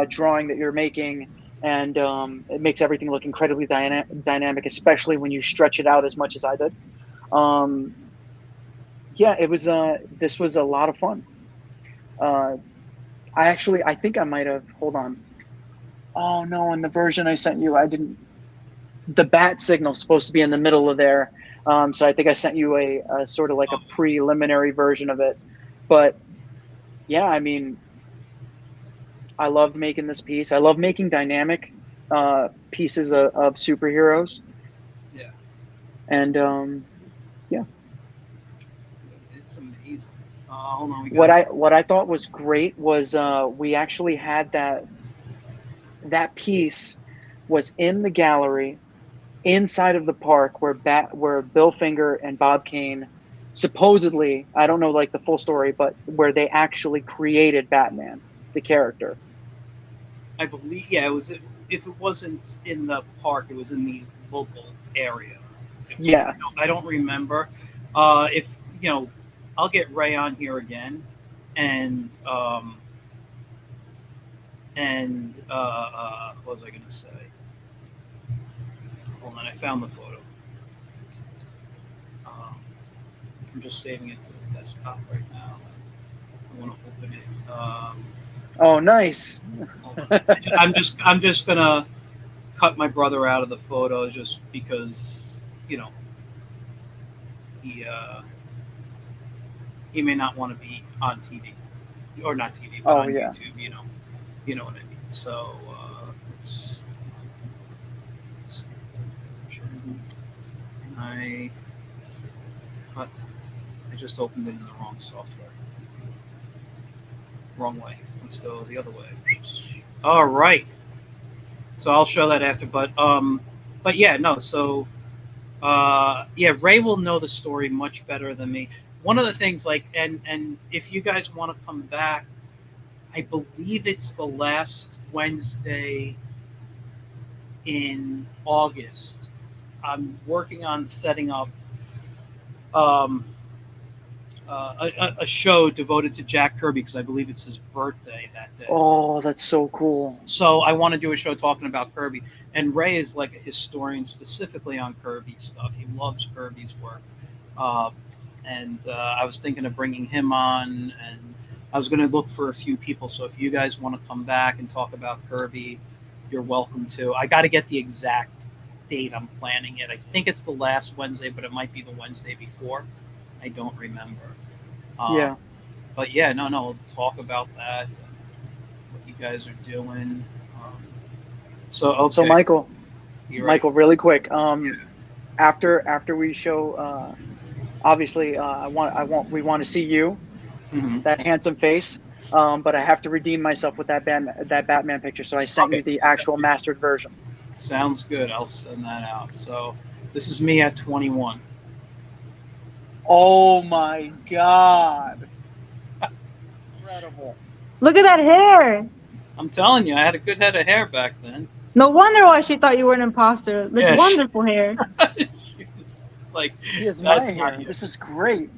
drawing that you're making, and it makes everything look incredibly dynamic, especially when you stretch it out as much as I did. Yeah, it was. This was a lot of fun. I think I might have. Hold on. Oh no! In the version I sent you, I didn't. The bat signal's supposed to be in the middle of there, so I think I sent you a sort of like a preliminary version of it. But yeah, I mean, I loved making this piece. I love making dynamic pieces of superheroes. Yeah, And yeah, it's amazing. Hold on, what I thought was great was we actually had that piece was in the gallery inside of the park where Bill Finger and Bob Kane supposedly, I don't know like the full story, but where they actually created Batman, the character. I believe, yeah, it was. If it wasn't in the park, it was in the local area. Yeah. I don't remember. If I'll get Ray on here again, and what was I going to say? Hold on, I found the photo. I'm just saving it to the desktop right now. I want to open it. Oh, nice. Hold on. I'm just gonna cut my brother out of the photo just because he he may not want to be on TV or not TV, but Oh on yeah. YouTube. You know what I mean. So let's I cut. I just opened it in the wrong software. Wrong way. Let's go the other way. All right. So I'll show that after, but yeah, no. So yeah, Ray will know the story much better than me. One of the things, like, and if you guys want to come back, I believe it's the last Wednesday in August. I'm working on setting up um, a show devoted to Jack Kirby because I believe it's his birthday that day. Oh, that's so cool. So I want to do a show talking about Kirby. And Ray is like a historian specifically on Kirby stuff. He loves Kirby's work. And I was thinking of bringing him on, and I was going to look for a few people. So if you guys want to come back and talk about Kirby, you're welcome to. I got to get the exact date I'm planning it. I think it's the last Wednesday, but it might be the Wednesday before. I don't remember. Yeah. But yeah, no, we'll talk about that. What you guys are doing. So okay. So Michael, You're right. really quick. After we show, obviously, we want to see you, that handsome face. But I have to redeem myself with that Batman picture. So I sent you the actual mastered version. Sounds good. I'll send that out. So this is me at 21. Oh my God! Incredible. Look at that hair. I'm telling you, I had a good head of hair back then. No wonder why she thought you were an imposter. It's wonderful hair. She was like, he has my hair. This is great.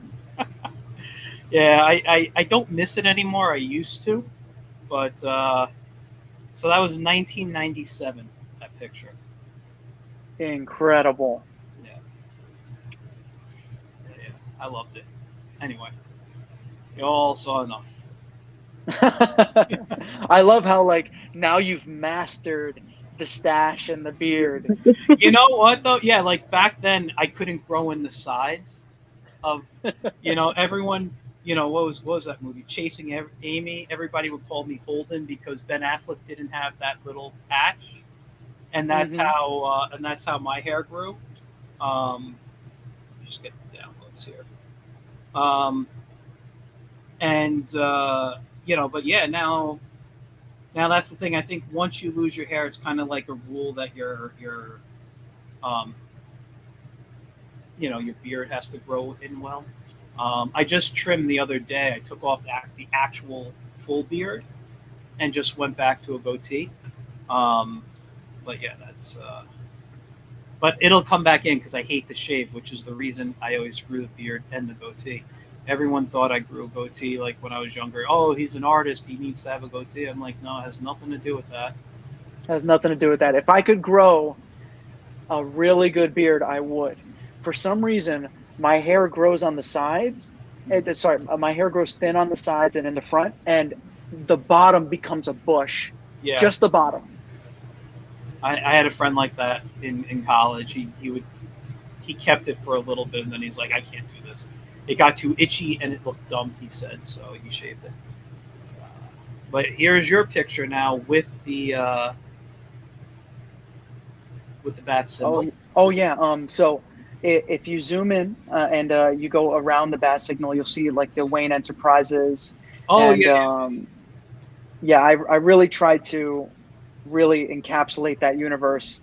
Yeah, I don't miss it anymore. I used to, but so that was 1997. That picture. Incredible. Yeah, I loved it. Anyway, you all saw enough. I love how, like, now you've mastered the stash and the beard. You know what though? Yeah, like back then I couldn't grow in the sides of, everyone. What was that movie? Chasing Amy. Everybody would call me Holden because Ben Affleck didn't have that little patch, and that's how my hair grew. Just get the downloads here. But yeah, now that's the thing. I think once you lose your hair, it's kind of like a rule that your beard has to grow in well. I just trimmed the other day. I took off the actual full beard and just went back to a goatee. But yeah, that's. But it'll come back in because I hate to shave, which is the reason I always grew the beard and the goatee. Everyone thought I grew a goatee like when I was younger. Oh, he's an artist. He needs to have a goatee. I'm like, no, it has nothing to do with that. It has nothing to do with that. If I could grow a really good beard, I would. For some reason, my hair grows on the sides. My hair grows thin on the sides and in the front, and the bottom becomes a bush. Yeah. Just the bottom. I had a friend like that in college. He kept it for a little bit, and then he's like, I can't do this. It got too itchy and it looked dumb, he said, so he shaved it. But here's your picture now with the bat symbol. Oh yeah. So if you zoom in and you go around the bat signal, you'll see like the Wayne Enterprises. Oh, and, yeah. I really tried to really encapsulate that universe.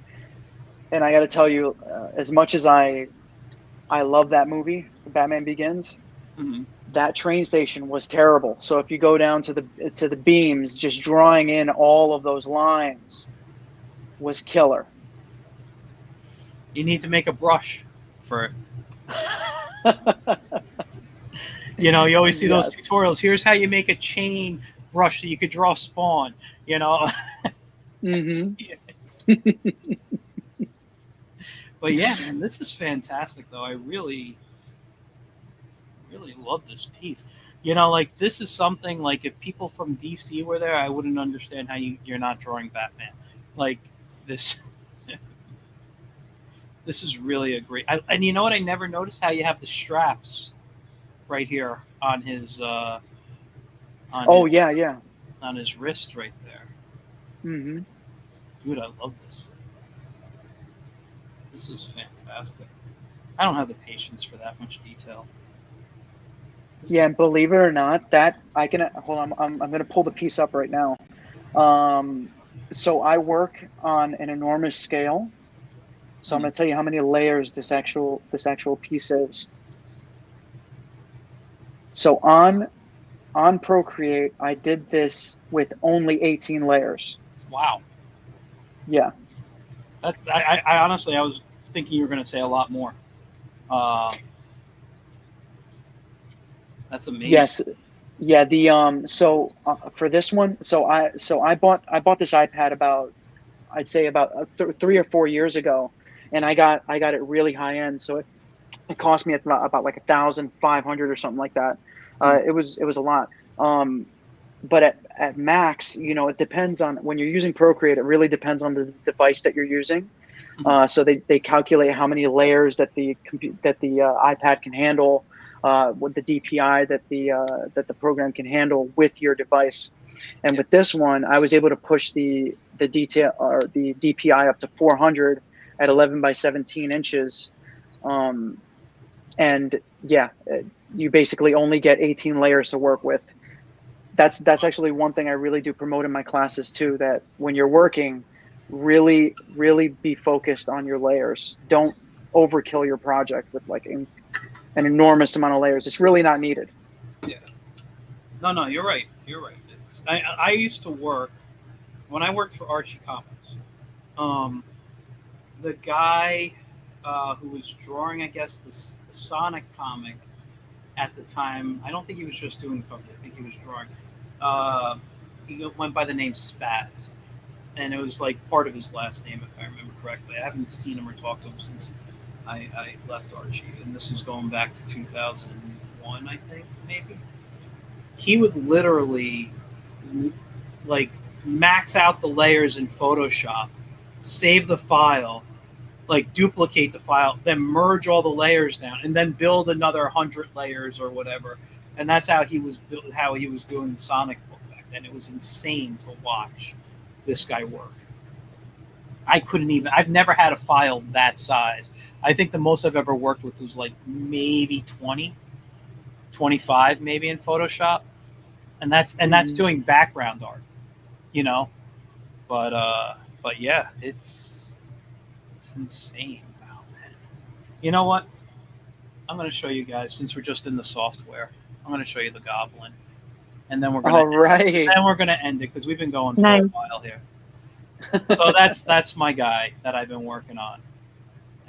And I got to tell you, as much as I love that movie, Batman Begins, that train station was terrible. So if you go down to the beams, just drawing in all of those lines was killer. You need to make a brush for it. You always see those tutorials. Here's how you make a chain brush so you could draw Spawn. But yeah, man, this is fantastic, though. I really really love this piece. You know, like this is something like if people from DC were there, I wouldn't understand how you're not drawing Batman. Like this, this is really a great. And you know what? I never noticed how you have the straps right here on his Oh his, yeah. on his wrist right there. Hmm. Dude, I love this. This is fantastic. I don't have the patience for that much detail. Yeah, and believe it or not, that I can hold on. I'm going to pull the piece up right now. So I work on an enormous scale. So I'm going to tell you how many layers this actual piece is. So on Procreate, I did this with only 18 layers. Wow. Yeah. That's I honestly I was thinking you were going to say a lot more. Uh, that's amazing. Yes. Yeah. So for this one, I bought this iPad about, I'd say about 3 or 4 years ago, and I got it really high end. So it cost me about like 1,500 or something like that. It was a lot. But at max, it depends on when you're using Procreate. It really depends on the device that you're using. So they calculate how many layers that the iPad can handle, with the DPI that the program can handle with your device. And with this one, I was able to push the detail or the DPI up to 400 at 11 by 17 inches. And yeah, you basically only get 18 layers to work with. That's actually one thing I really do promote in my classes too, that when you're working, really be focused on your layers. Don't overkill your project with like an enormous amount of layers. It's really not needed. Yeah. No, you're right. You're right. I used to work when I worked for Archie Comics. The guy who was drawing, I guess, the Sonic comic at the time. I don't think he was just doing cover. I think he was drawing. He went by the name Spaz, and it was like part of his last name, if I remember correctly. I haven't seen him or talked to him since I left Archie, and this is going back to 2001, I think, maybe. He would literally like max out the layers in Photoshop, save the file, like duplicate the file, then merge all the layers down, and then build another 100 layers or whatever. And that's how he was doing the Sonic book back then. It was insane to watch this guy work. I've never had a file that size. I think the most I've ever worked with was like maybe 20, 25 maybe in Photoshop. And that's doing background art, you know. But yeah, it's insane. Wow, man. You know what? I'm going to show you guys, since we're just in the software. I'm going to show you the Goblin, and then we're going to end it because we've been going for a while here. So that's my guy that I've been working on.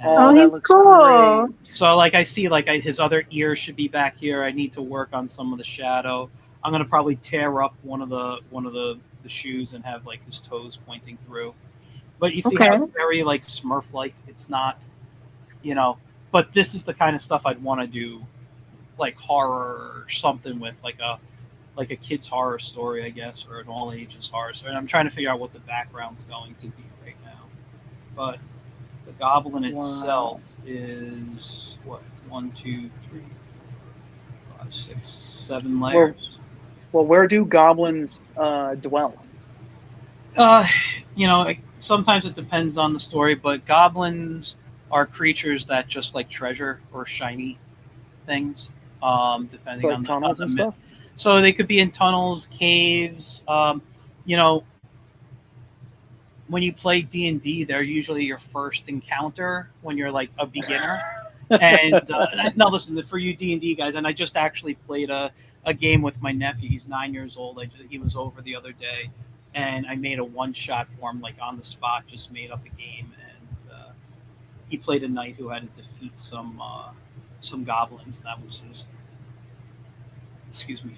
And he's cool. Great. So like I see his other ear should be back here. I need to work on some of the shadow. I'm going to probably tear up one of the shoes and have like his toes pointing through. But you see how it's very like Smurf-like. It's not, but this is the kind of stuff I'd want to do, like horror or something with, like a kid's horror story, I guess, or an all ages horror story. And I'm trying to figure out what the background's going to be right now. But the Goblin itself is what, 1, 2, 3, 4, 5, 6, 7 layers. Well, where do goblins dwell? Sometimes it depends on the story, but goblins are creatures that just like treasure or shiny things, depending on tunnels and stuff. So they could be in tunnels, caves. When you play D&D, they're usually your first encounter when you're like a beginner. And now listen, for you D&D guys, and I just actually played a game with my nephew. He's 9 years old. He was over the other day, and I made a one-shot for him, like on the spot, just made up a game. And he played a knight who had to defeat some goblins. That was his,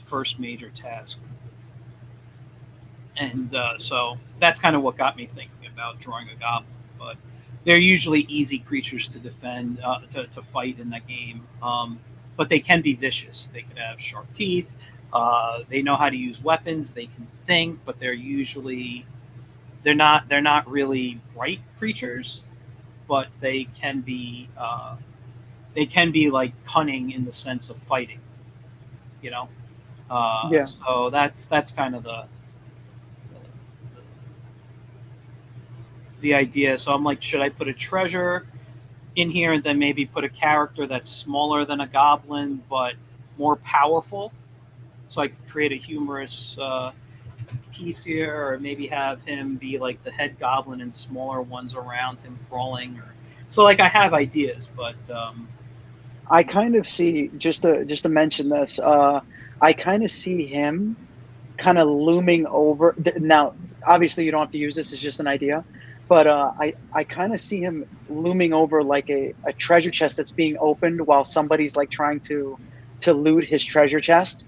first major task. And so that's kind of what got me thinking about drawing a goblin. But they're usually easy creatures to defend, to fight in that game. But but they can be vicious. They can have sharp teeth. They know how to use weapons. They can think, but they're not really bright creatures, but they can be like cunning in the sense of fighting. You know, Yeah. so that's kind of the idea. So I'm like, should I put a treasure in here and then maybe put a character that's smaller than a goblin but more powerful, so I could create a humorous piece here, or maybe have him be like the head goblin and smaller ones around him crawling, or so like I have ideas, but I kind of see, just to mention this. I kind of see him kind of looming over. Now, obviously, you don't have to use this; it's just an idea. But I kind of see him looming over like a treasure chest that's being opened while somebody's like trying to loot his treasure chest.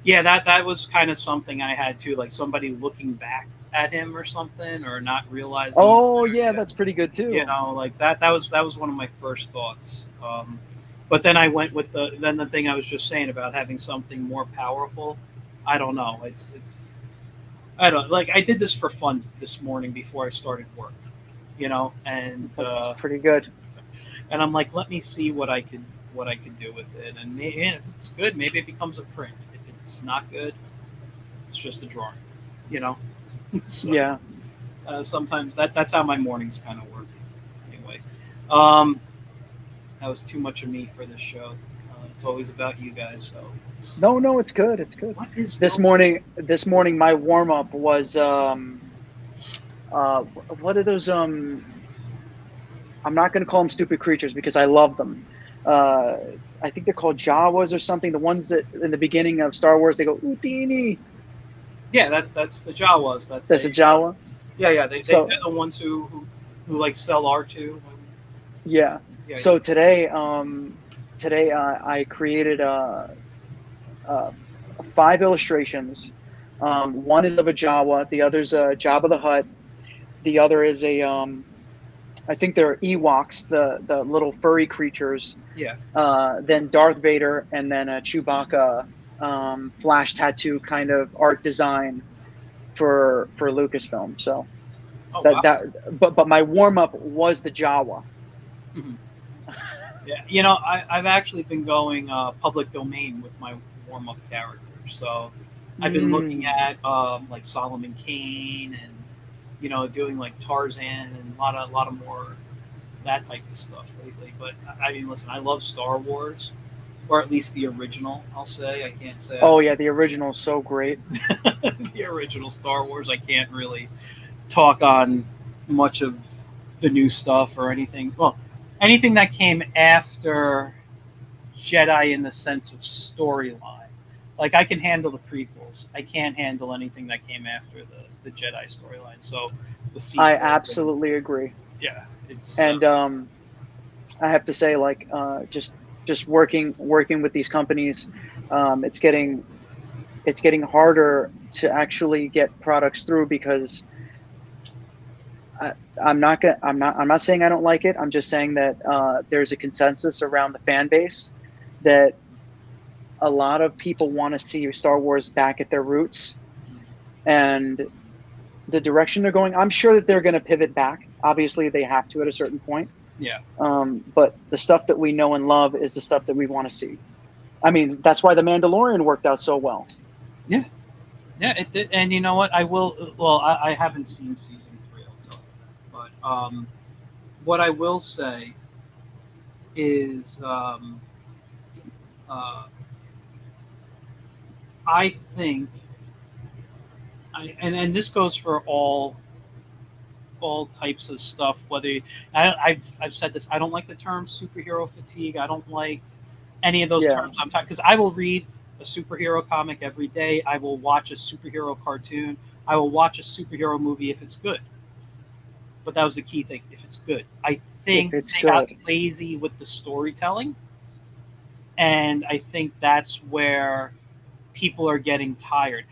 yeah, that was kind of something I had too, like somebody looking back at him or something, or not realizing he's Oh there yeah, yet. that's pretty good You too. know, like that was one of my first thoughts. But then I went with the thing I was just saying about having something more powerful. I don't know. It's I don't like. I did this for fun this morning before I started work. You know, That's pretty good. and I'm like, let me see what I could do with it, and maybe, if it's good, maybe it becomes a print. If it's not good, it's just a drawing. You know, so Yeah. sometimes that's how my mornings kind of work. Anyway, um, that was too much of me for this show. It's always about you guys. So No, no, it's good. It's good. what is This your morning, this morning, my warm up was what are those I'm not going to call them stupid creatures because I love them. Uh, I think they're called Jawas or something. The ones that in the beginning of Star Wars they go Houdini. yeah, that's the Jawas that That's a they Jawa. yeah, they're So the ones who like sell R2. yeah. Yeah, yeah. So today I created uh, 5 illustrations. One is of a Jawa. The other's a Jabba the Hutt. The other is a I think they're Ewoks, the little furry creatures. Yeah. Then Darth Vader, and then a Chewbacca flash tattoo kind of art design for Lucasfilm. So Oh that wow. that but my warm up was the Jawa. Mhm. Yeah, you know, I've actually been going public domain with my warm up characters. So I've been looking Mm, at like Solomon Kane, and doing like Tarzan, and a lot of more that type of stuff lately. But I mean, listen, I love Star Wars, or at least the original. I'll say I can't say I oh yeah, the original is so great. the original Star Wars. I can't really talk on much of the new stuff or anything. Well, anything that came after Jedi in the sense of storyline. Like I can handle the prequels. I can't handle anything that came after the Jedi storyline. So the I sequels and absolutely agree. yeah, it's And I have to say, like, just working with these companies, it's getting harder to actually get products through because I, I'm not saying I don't like it. I'm just saying that there's a consensus around the fan base that a lot of people want to see Star Wars back at their roots and the direction they're going. I'm sure that they're going to pivot back. Obviously, they have to at a certain point. yeah, But the stuff that we know and love is the stuff that we want to see. I mean, that's why The Mandalorian worked out so well. yeah, yeah. It did, and you know what? I will. Well, I haven't seen season 3. I'll tell you that. But what I will say is, uh, I think, and this goes for all types of stuff. Whether I've said this, I don't like the term superhero fatigue. I don't like any of those Yeah, terms. I'm talking because I will read a superhero comic every day. I will watch a superhero cartoon. I will watch a superhero movie if it's good. But that was the key thing. If it's good, I if think it's they got good. lazy with the storytelling, and I think that's where people are getting tired.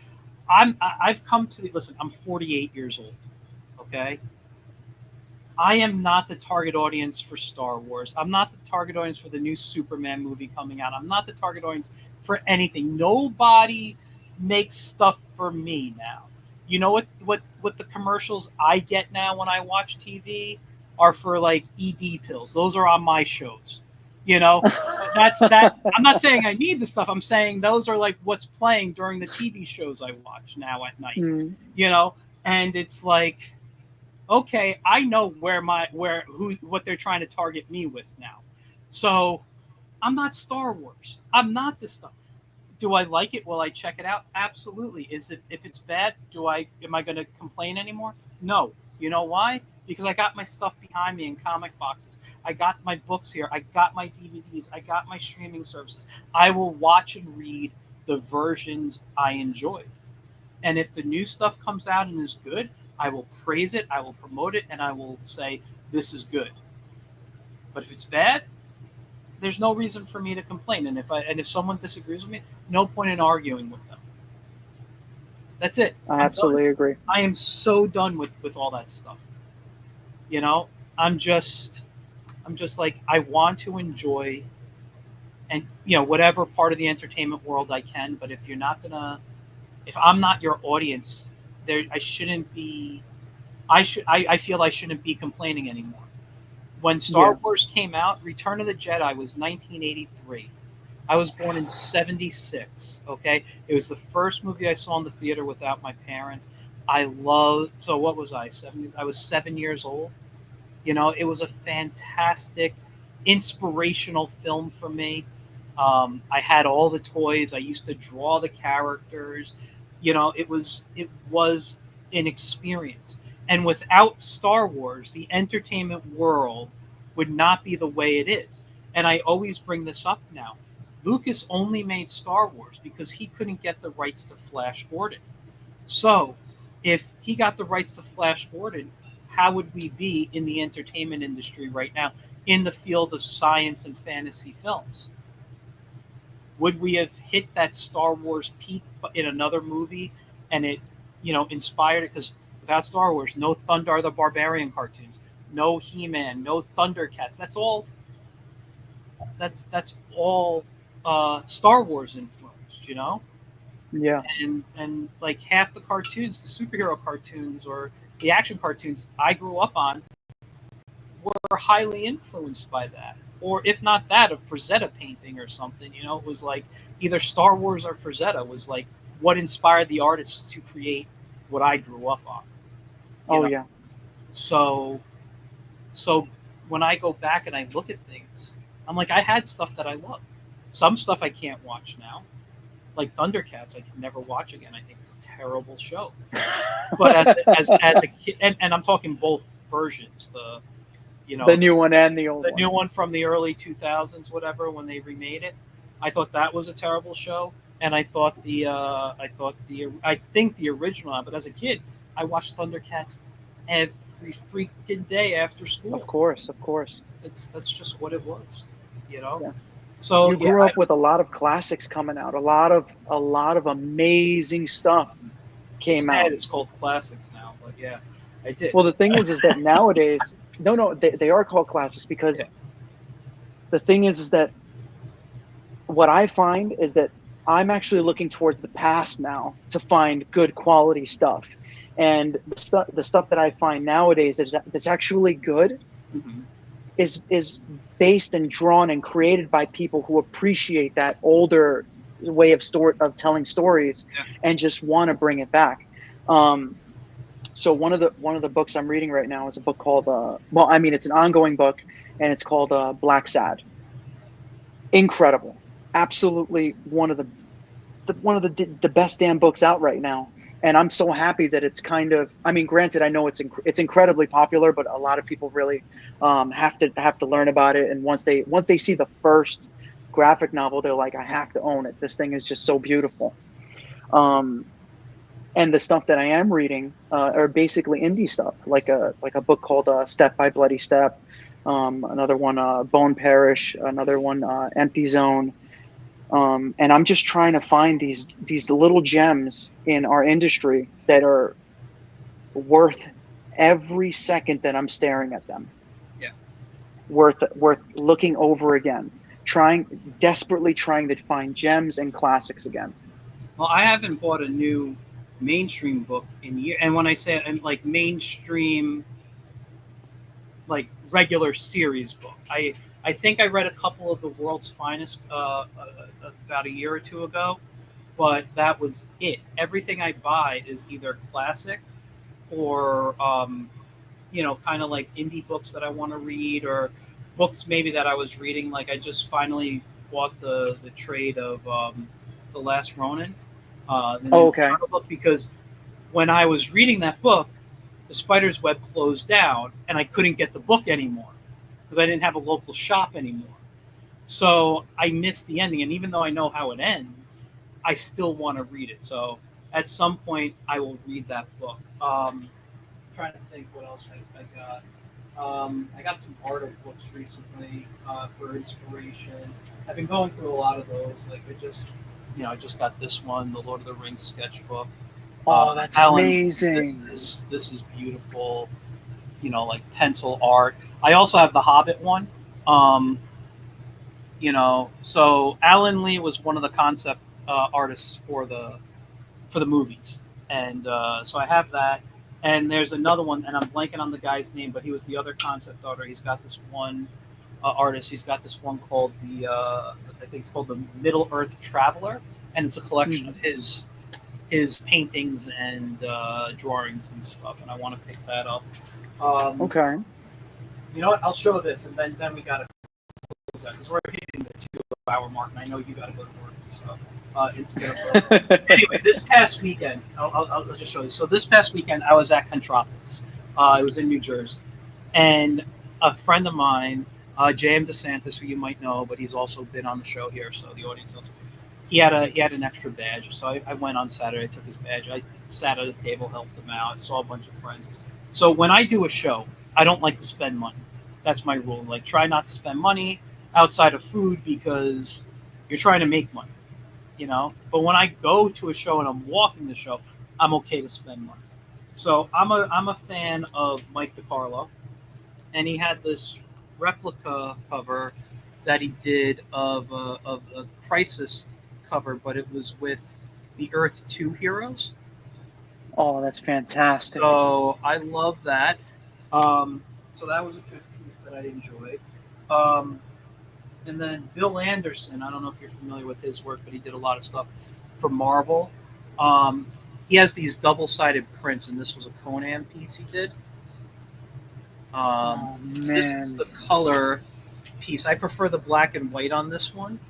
I've come to listen. I'm 48 years old. Okay, I am not the target audience for Star Wars. I'm not the target audience for the new Superman movie coming out. I'm not the target audience for anything. Nobody makes stuff for me now. You know what the commercials I get now when I watch TV are for like ED pills. Those are on my shows. You know, that's that. I'm not saying I need the stuff. I'm saying those are like what's playing during the TV shows I watch now at night. Mm. You know, and it's like, okay, I know what they're trying to target me with now. So I'm not Star Wars. I'm not this stuff. Do I like it? Will I check it out? Absolutely. Is it, if it's bad, am I going to complain anymore? No. You know why? Because I got my stuff behind me in comic boxes. I got my books here. I got my DVDs. I got my streaming services. I will watch and read the versions I enjoy. And if the new stuff comes out and is good, I will praise it, I will promote it, and I will say, this is good. But if it's bad, there's no reason for me to complain. And if someone disagrees with me, no point in arguing with them. That's it. I absolutely agree. I am so done with all that stuff. You know, I'm just like, I want to enjoy, and whatever part of the entertainment world I can. But if I'm not your audience, I shouldn't be. I feel I shouldn't be complaining anymore. When Star Wars came out, Return of the Jedi was 1983. I was born in 76. Okay, it was the first movie I saw in the theater without my parents. So what was I? 7? I was 7 years old. It was a fantastic, inspirational film for me. I had all the toys. I used to draw the characters. It was an experience. And without Star Wars, the entertainment world would not be the way it is. And I always bring this up now. Lucas only made Star Wars because he couldn't get the rights to Flash Gordon. So if he got the rights to Flash Gordon, how would we be in the entertainment industry right now in the field of science and fantasy films? Would we have hit that Star Wars peak in another movie and it, inspired it? Because without Star Wars, no Thundar the Barbarian cartoons, no He-Man, no Thundercats. That's all Star Wars influenced, Yeah. And like half the cartoons, the superhero cartoons or the action cartoons I grew up on were highly influenced by that. Or if not that, a Frazetta painting or something. It was like either Star Wars or Frazetta was like what inspired the artists to create what I grew up on. Yeah. So when I go back and I look at things, I'm like, I had stuff that I loved. Some stuff I can't watch now. Like Thundercats, I can never watch again. I think it's a terrible show. But as a kid, and I'm talking both versions, the new one and the old one. The new one from the early 2000s, whatever, when they remade it. I thought that was a terrible show, and I think the original. But as a kid, I watched Thundercats every freaking day after school. Of course. That's just what it was, Yeah. So you grew up with a lot of classics coming out. A lot of amazing stuff came out. It's called classics now, but yeah, I did. Well, the thing is that nowadays, they are called classics because the thing is that what I find is that I'm actually looking towards the past now to find good quality stuff, and the stuff that I find nowadays that's actually good is based and drawn and created by people who appreciate that older way of telling stories and just want to bring it back. So one of the books I'm reading right now is a book called it's an ongoing book, and it's called Black Sad. Incredible, absolutely one of the best damn books out right now. And I'm so happy that it's kind of, granted, I know it's incredibly popular, but a lot of people really have to learn about it. And once they see the first graphic novel, they're like, I have to own it. This thing is just so beautiful. And the stuff that I am reading are basically indie stuff, like a book called Step by Bloody Step, another one Bone Parish, another one Empty Zone. And I'm just trying to find these little gems in our industry that are worth every second that I'm staring at them. Yeah. Worth looking over again, desperately trying to find gems and classics again. Well, I haven't bought a new mainstream book in years. And when I say like mainstream, like regular series book, I think I read a couple of the World's Finest about a year or two ago, but that was it. Everything I buy is either classic or kind of like indie books that I want to read, or books maybe that I was reading. Like I just finally bought the trade of The Last Ronin, the Oh, new okay. book, because when I was reading that book, the Spider's Web closed down and I couldn't get the book anymore because I didn't have a local shop anymore. So I missed the ending, and even though I know how it ends, I still want to read it. So at some point, I will read that book. Trying to think what else I got. I got some art of books recently for inspiration. I've been going through a lot of those. Like I just got this one, the Lord of the Rings sketchbook. Oh, that's amazing. This is beautiful. Like pencil art. I also have the Hobbit one. So Alan Lee was one of the concept artists for the movies, and so I have that. And there's another one, and I'm blanking on the guy's name, but he was the other concept artist. He's got this one artist. He's got this one called I think it's called the Middle Earth Traveler, and it's a collection of his paintings and drawings and stuff. And I want to pick that up. Okay. You know what? I'll show this, and then we got to close that because we're hitting the 2-hour mark, and I know you got to go to work and stuff. Anyway, this past weekend, I'll just show you. So this past weekend, I was at Contropolis. I was in New Jersey, and a friend of mine, J.M. DeSantis, who you might know, but he's also been on the show here, so the audience knows. He had an extra badge, so I went on Saturday. I took his badge. I sat at his table, helped him out. Saw a bunch of friends. So when I do a show, I don't like to spend money. That's my rule. Like, try not to spend money outside of food because you're trying to make money. But when I go to a show and I'm walking the show, I'm okay to spend money. So I'm a fan of Mike DiCarlo, and he had this replica cover that he did of a Crisis cover, but it was with the Earth 2 heroes. Oh, that's fantastic. So I love that. So that was a good piece that I enjoyed. And then Bill Anderson, I don't know if you're familiar with his work, but he did a lot of stuff for Marvel. He has these double-sided prints, and this was a Conan piece he did. This is the color piece. I prefer the black and white on this one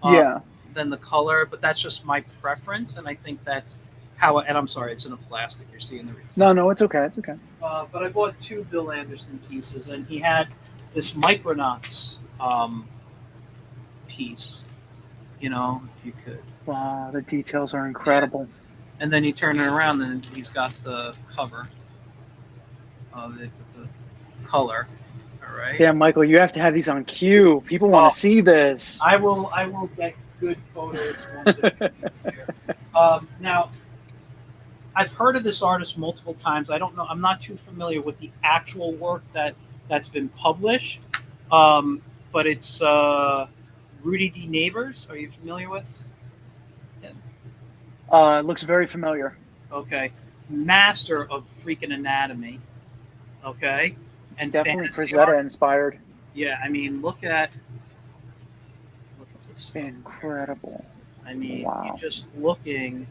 than the color, but that's just my preference, and I think that's how. And I'm sorry, it's in a plastic. You're seeing the reflection. No, it's okay. It's okay. But I bought 2 Bill Anderson pieces, and he had this Micronauts piece, if you could. Wow, the details are incredible. Yeah. And then you turn it around, and he's got the cover of it with the color. All right. Yeah, Michael, you have to have these on cue. People want to see this. I will get good photos here. Now, I've heard of this artist multiple times. I don't know. I'm not too familiar with the actual work that's been published, but it's Rudy D. Neighbors. Are you familiar with him? It looks very familiar. Okay. Master of freaking anatomy. Okay. And definitely Frazetta inspired. Yeah, I mean, look at this. Incredible. I mean, wow. You're just looking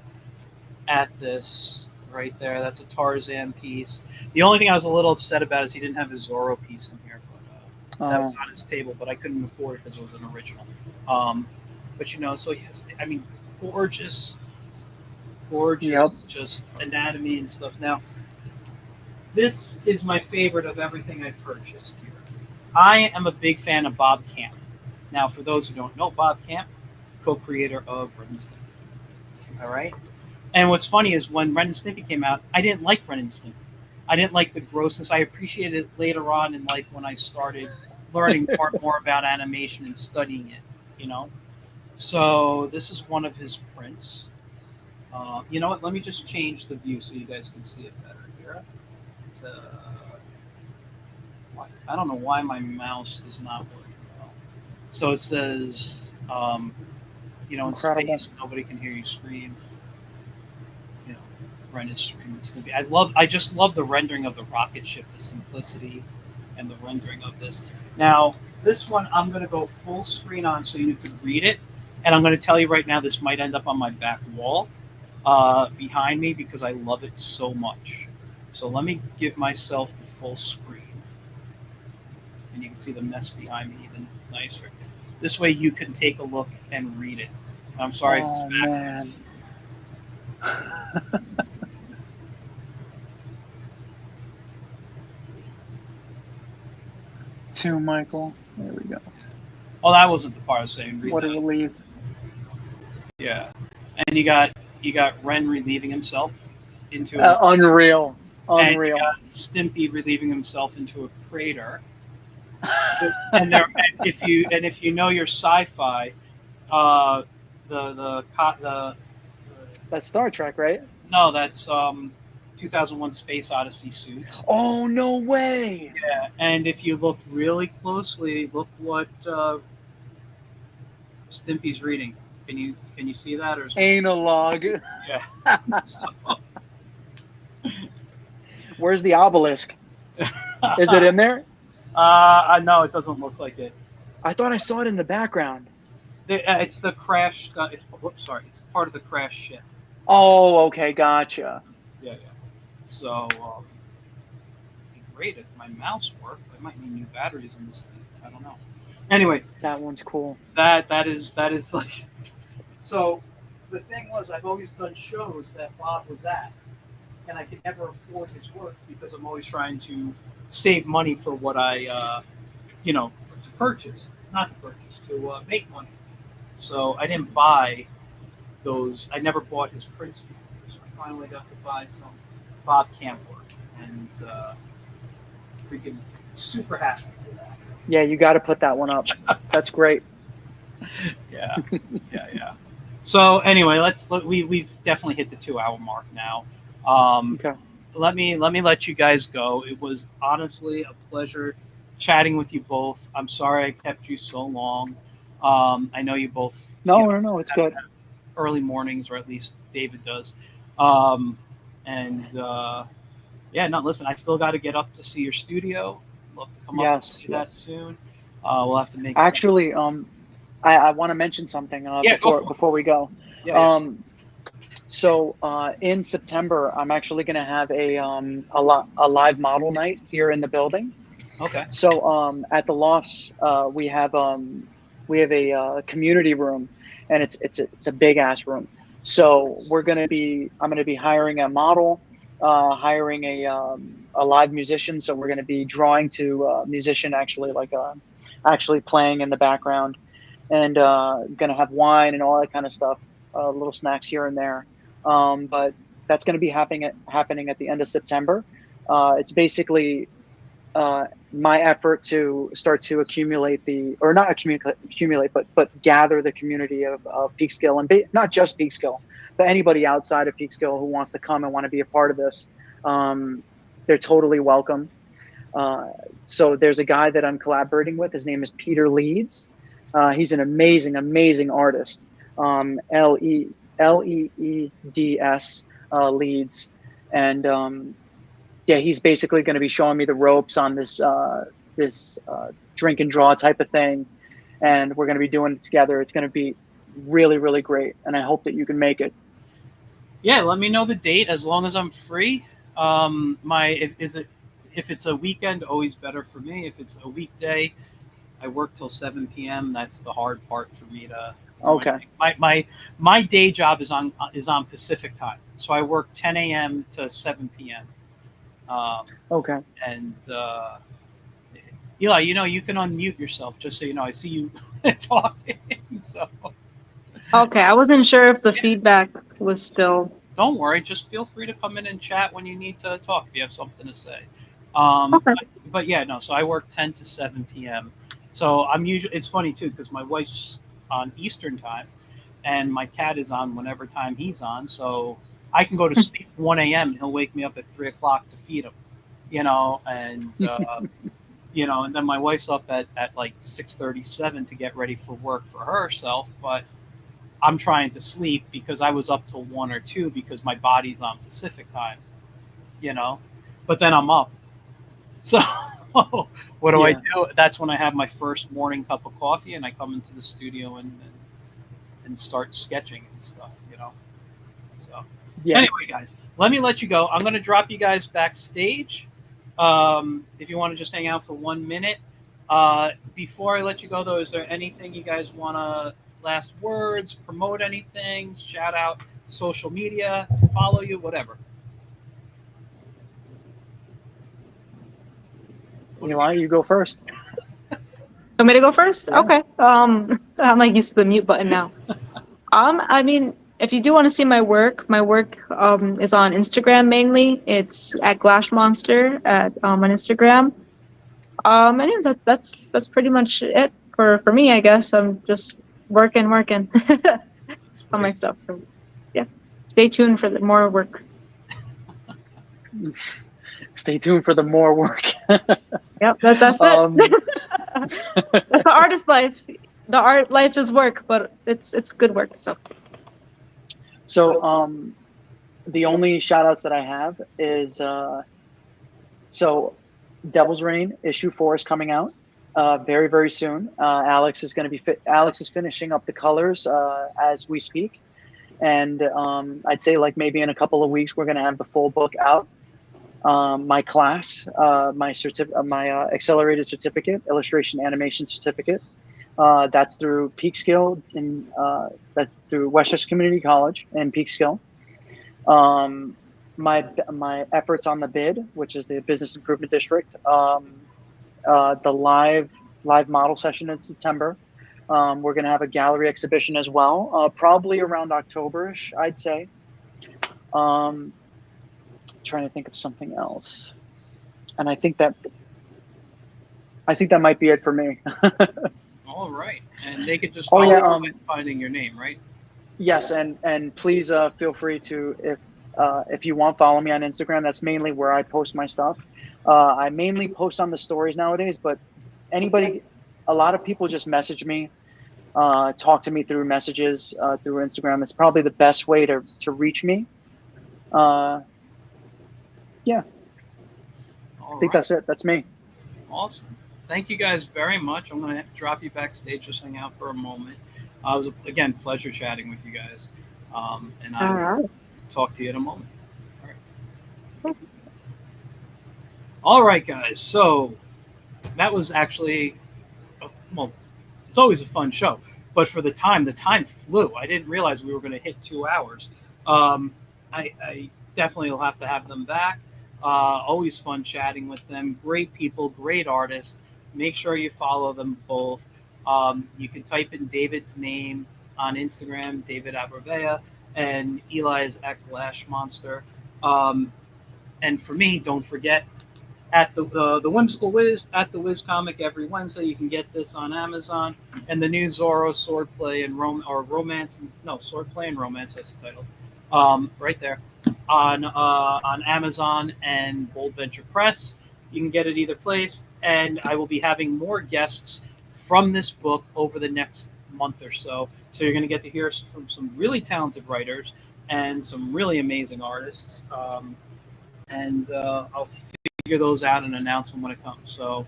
at this right there. That's a Tarzan piece. The only thing I was a little upset about is he didn't have his Zorro piece in here, but that was on his table, but I couldn't afford it because it was an original. But so he has, I mean, gorgeous, just anatomy and stuff. Now, this is my favorite of everything I've purchased here. I am a big fan of Bob Camp. Now, for those who don't know, Bob Camp, co-creator of Ren and Stimpy. All right? And what's funny is when Ren and Stimpy came out, I didn't like Ren and Stimpy. I didn't like the grossness. I appreciated it later on in life when I started learning more about animation and studying it, So this is one of his prints. You know what? Let me just change the view so you guys can see it better here. I don't know why my mouse is not working well. So it says, in Incredible. space, nobody can hear you scream. You know, Ren is screaming. I just love the rendering of the rocket ship, the simplicity, and the rendering of this. Now, this one I'm going to go full screen on so you can read it, and I'm going to tell you right now this might end up on my back wall behind me because I love it so much. So let me give myself the full screen, and you can see the mess behind me even nicer. This way you can take a look and read it. I'm sorry if it's Oh backwards. man. To Michael. There we go. Oh, that wasn't the part I was saying. Read What a that. relief. Yeah, and you got Ren relieving himself into Unreal. and you Unreal. got Stimpy relieving himself into a crater. And if you know your sci-fi, the That's Star Trek, right? no, that's 2001: Space Odyssey suits. Oh no way. Yeah, and if you look really closely, look what Stimpy's reading. Can you see that or? Analog. Yeah. So, Where's the obelisk? Is it in there? no, it doesn't look like it. I thought I saw it in the background. It's the crash. It's part of the crash ship. Oh, okay, gotcha. Yeah. So, it'd be great if my mouse worked. I might need new batteries in this thing. I don't know. Anyway, That one's cool. that is like. So, the thing was, I've always done shows that Bob was at, and I could never afford his work because I'm always trying to save money for what I, to purchase, not to purchase, to make money. So I didn't buy those. I never bought his prints before, so I finally got to buy some Bob Camp work, and freaking super happy for that. Yeah, you got to put that one up. That's great. Yeah. So anyway, we've definitely hit the 2-hour mark now. Okay. Let me let you guys go. It was honestly a pleasure chatting with you both. I'm sorry I kept you so long. I know you both. No, it's good. Early mornings, or at least David does. Listen, I still got to get up to see your studio. Love to come up and see that soon. We'll have to make. Actually, I want to mention something before we go. Yeah. So in September, I'm actually going to have a live model night here in the building. Okay. So at the Lofts, we have a community room, and it's a big ass room. So I'm going to be hiring a model, hiring a live musician. So we're going to be drawing to a musician actually playing in the background, and going to have wine and all that kind of stuff, little snacks here and there. But that's going to be happening at the end of September. It's basically my effort to start to but gather the community of Peekskill, and not just Peekskill, but anybody outside of Peekskill who wants to come and want to be a part of this. They're totally welcome. So there's a guy that I'm collaborating with. His name is Peter Leeds. He's an amazing artist. Leeds, Leeds, and he's basically going to be showing me the ropes on this drink and draw type of thing, and we're going to be doing it together. It's going to be really, really great, and I hope that you can make it. Yeah, let me know the date as long as I'm free. If it's a weekend, always better for me. If it's a weekday, I work till 7 p.m. That's the hard part for me to. Okay. My day job is on Pacific time, so I work 10 a.m. to 7 p.m. Okay. And Eli, you can unmute yourself just so you know. I see you talking. So. Okay, I wasn't sure if the feedback was still. Don't worry. Just feel free to come in and chat when you need to talk if you have something to say. Okay. But yeah, no. So I work 10 to 7 p.m. So I'm usually. It's funny too because my wife's on Eastern time, and my cat is on whenever time he's on. So I can go to sleep 1 a.m. and he'll wake me up at 3 o'clock to feed him. and and then my wife's up at like 6:37 to get ready for work for herself, but I'm trying to sleep because I was up till 1 or 2 because my body's on Pacific time, but then I'm up. So what do I do? That's when I have my first morning cup of coffee and I come into the studio and start sketching and stuff, So anyway, guys, let me let you go. I'm going to drop you guys backstage. If you want to just hang out for 1 minute. Before I let you go, though, is there anything you guys want to, last words, promote anything, shout out social media, to follow you, whatever? Eli, you go first. Want me to go first? Yeah. Okay. I'm like used to the mute button now. I mean, if you do want to see my work is on Instagram mainly. It's at Glash Monster on Instagram. And yeah, that's pretty much it for me, I guess. I'm just working on my stuff. So yeah, stay tuned for the more work. Stay tuned for the more work. Yep, that's it. That's the artist life. The art life is work, but it's good work. So the only shout outs that I have is so Devil's Reign issue 4 is coming out very, very soon. Alex is finishing up the colors as we speak, and I'd say like maybe in a couple of weeks we're going to have the full book out. My class, my accelerated certificate, illustration animation certificate, that's through Peekskill, and that's through Westchester Community College and Peekskill. My efforts on the bid, which is the Business Improvement District, the live model session in September. We're going to have a gallery exhibition as well, probably around October-ish, I'd say. Trying to think of something else, and I think that might be it for me. All right, and they could just follow you finding your name, right? Yes, and please feel free to, if you want, follow me on Instagram. That's mainly where I post my stuff. I mainly post on the stories nowadays, but a lot of people just message me, talk to me through messages through Instagram. It's probably the best way to reach me. Yeah, I think that's it. That's me. Awesome. Thank you guys very much. I'm going to drop you backstage, just hang out for a moment. It was, again, pleasure chatting with you guys. And I will talk to you in a moment. All right. All right, guys. So that was actually, well, it's always a fun show. But for the time flew. I didn't realize we were going to hit 2 hours. I definitely will have to have them back. Always fun chatting with them. Great people, great artists. Make sure you follow them both. You can type in David's name on Instagram, David Abrevaya, and Eli's at Glash Monster. And for me, don't forget, at the Whimsical Wiz, at the Wiz Comic every Wednesday. You can get this on Amazon. And the new Zorro Swordplay and Romance. No, Swordplay and Romance, that's the title. Right there. On Amazon and Bold Venture Press. You can get it either place. And I will be having more guests from this book over the next month or so. So you're going to get to hear from some really talented writers and some really amazing artists. And I'll figure those out and announce them when it comes. So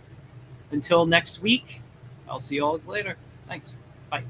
until next week, I'll see you all later. Thanks. Bye.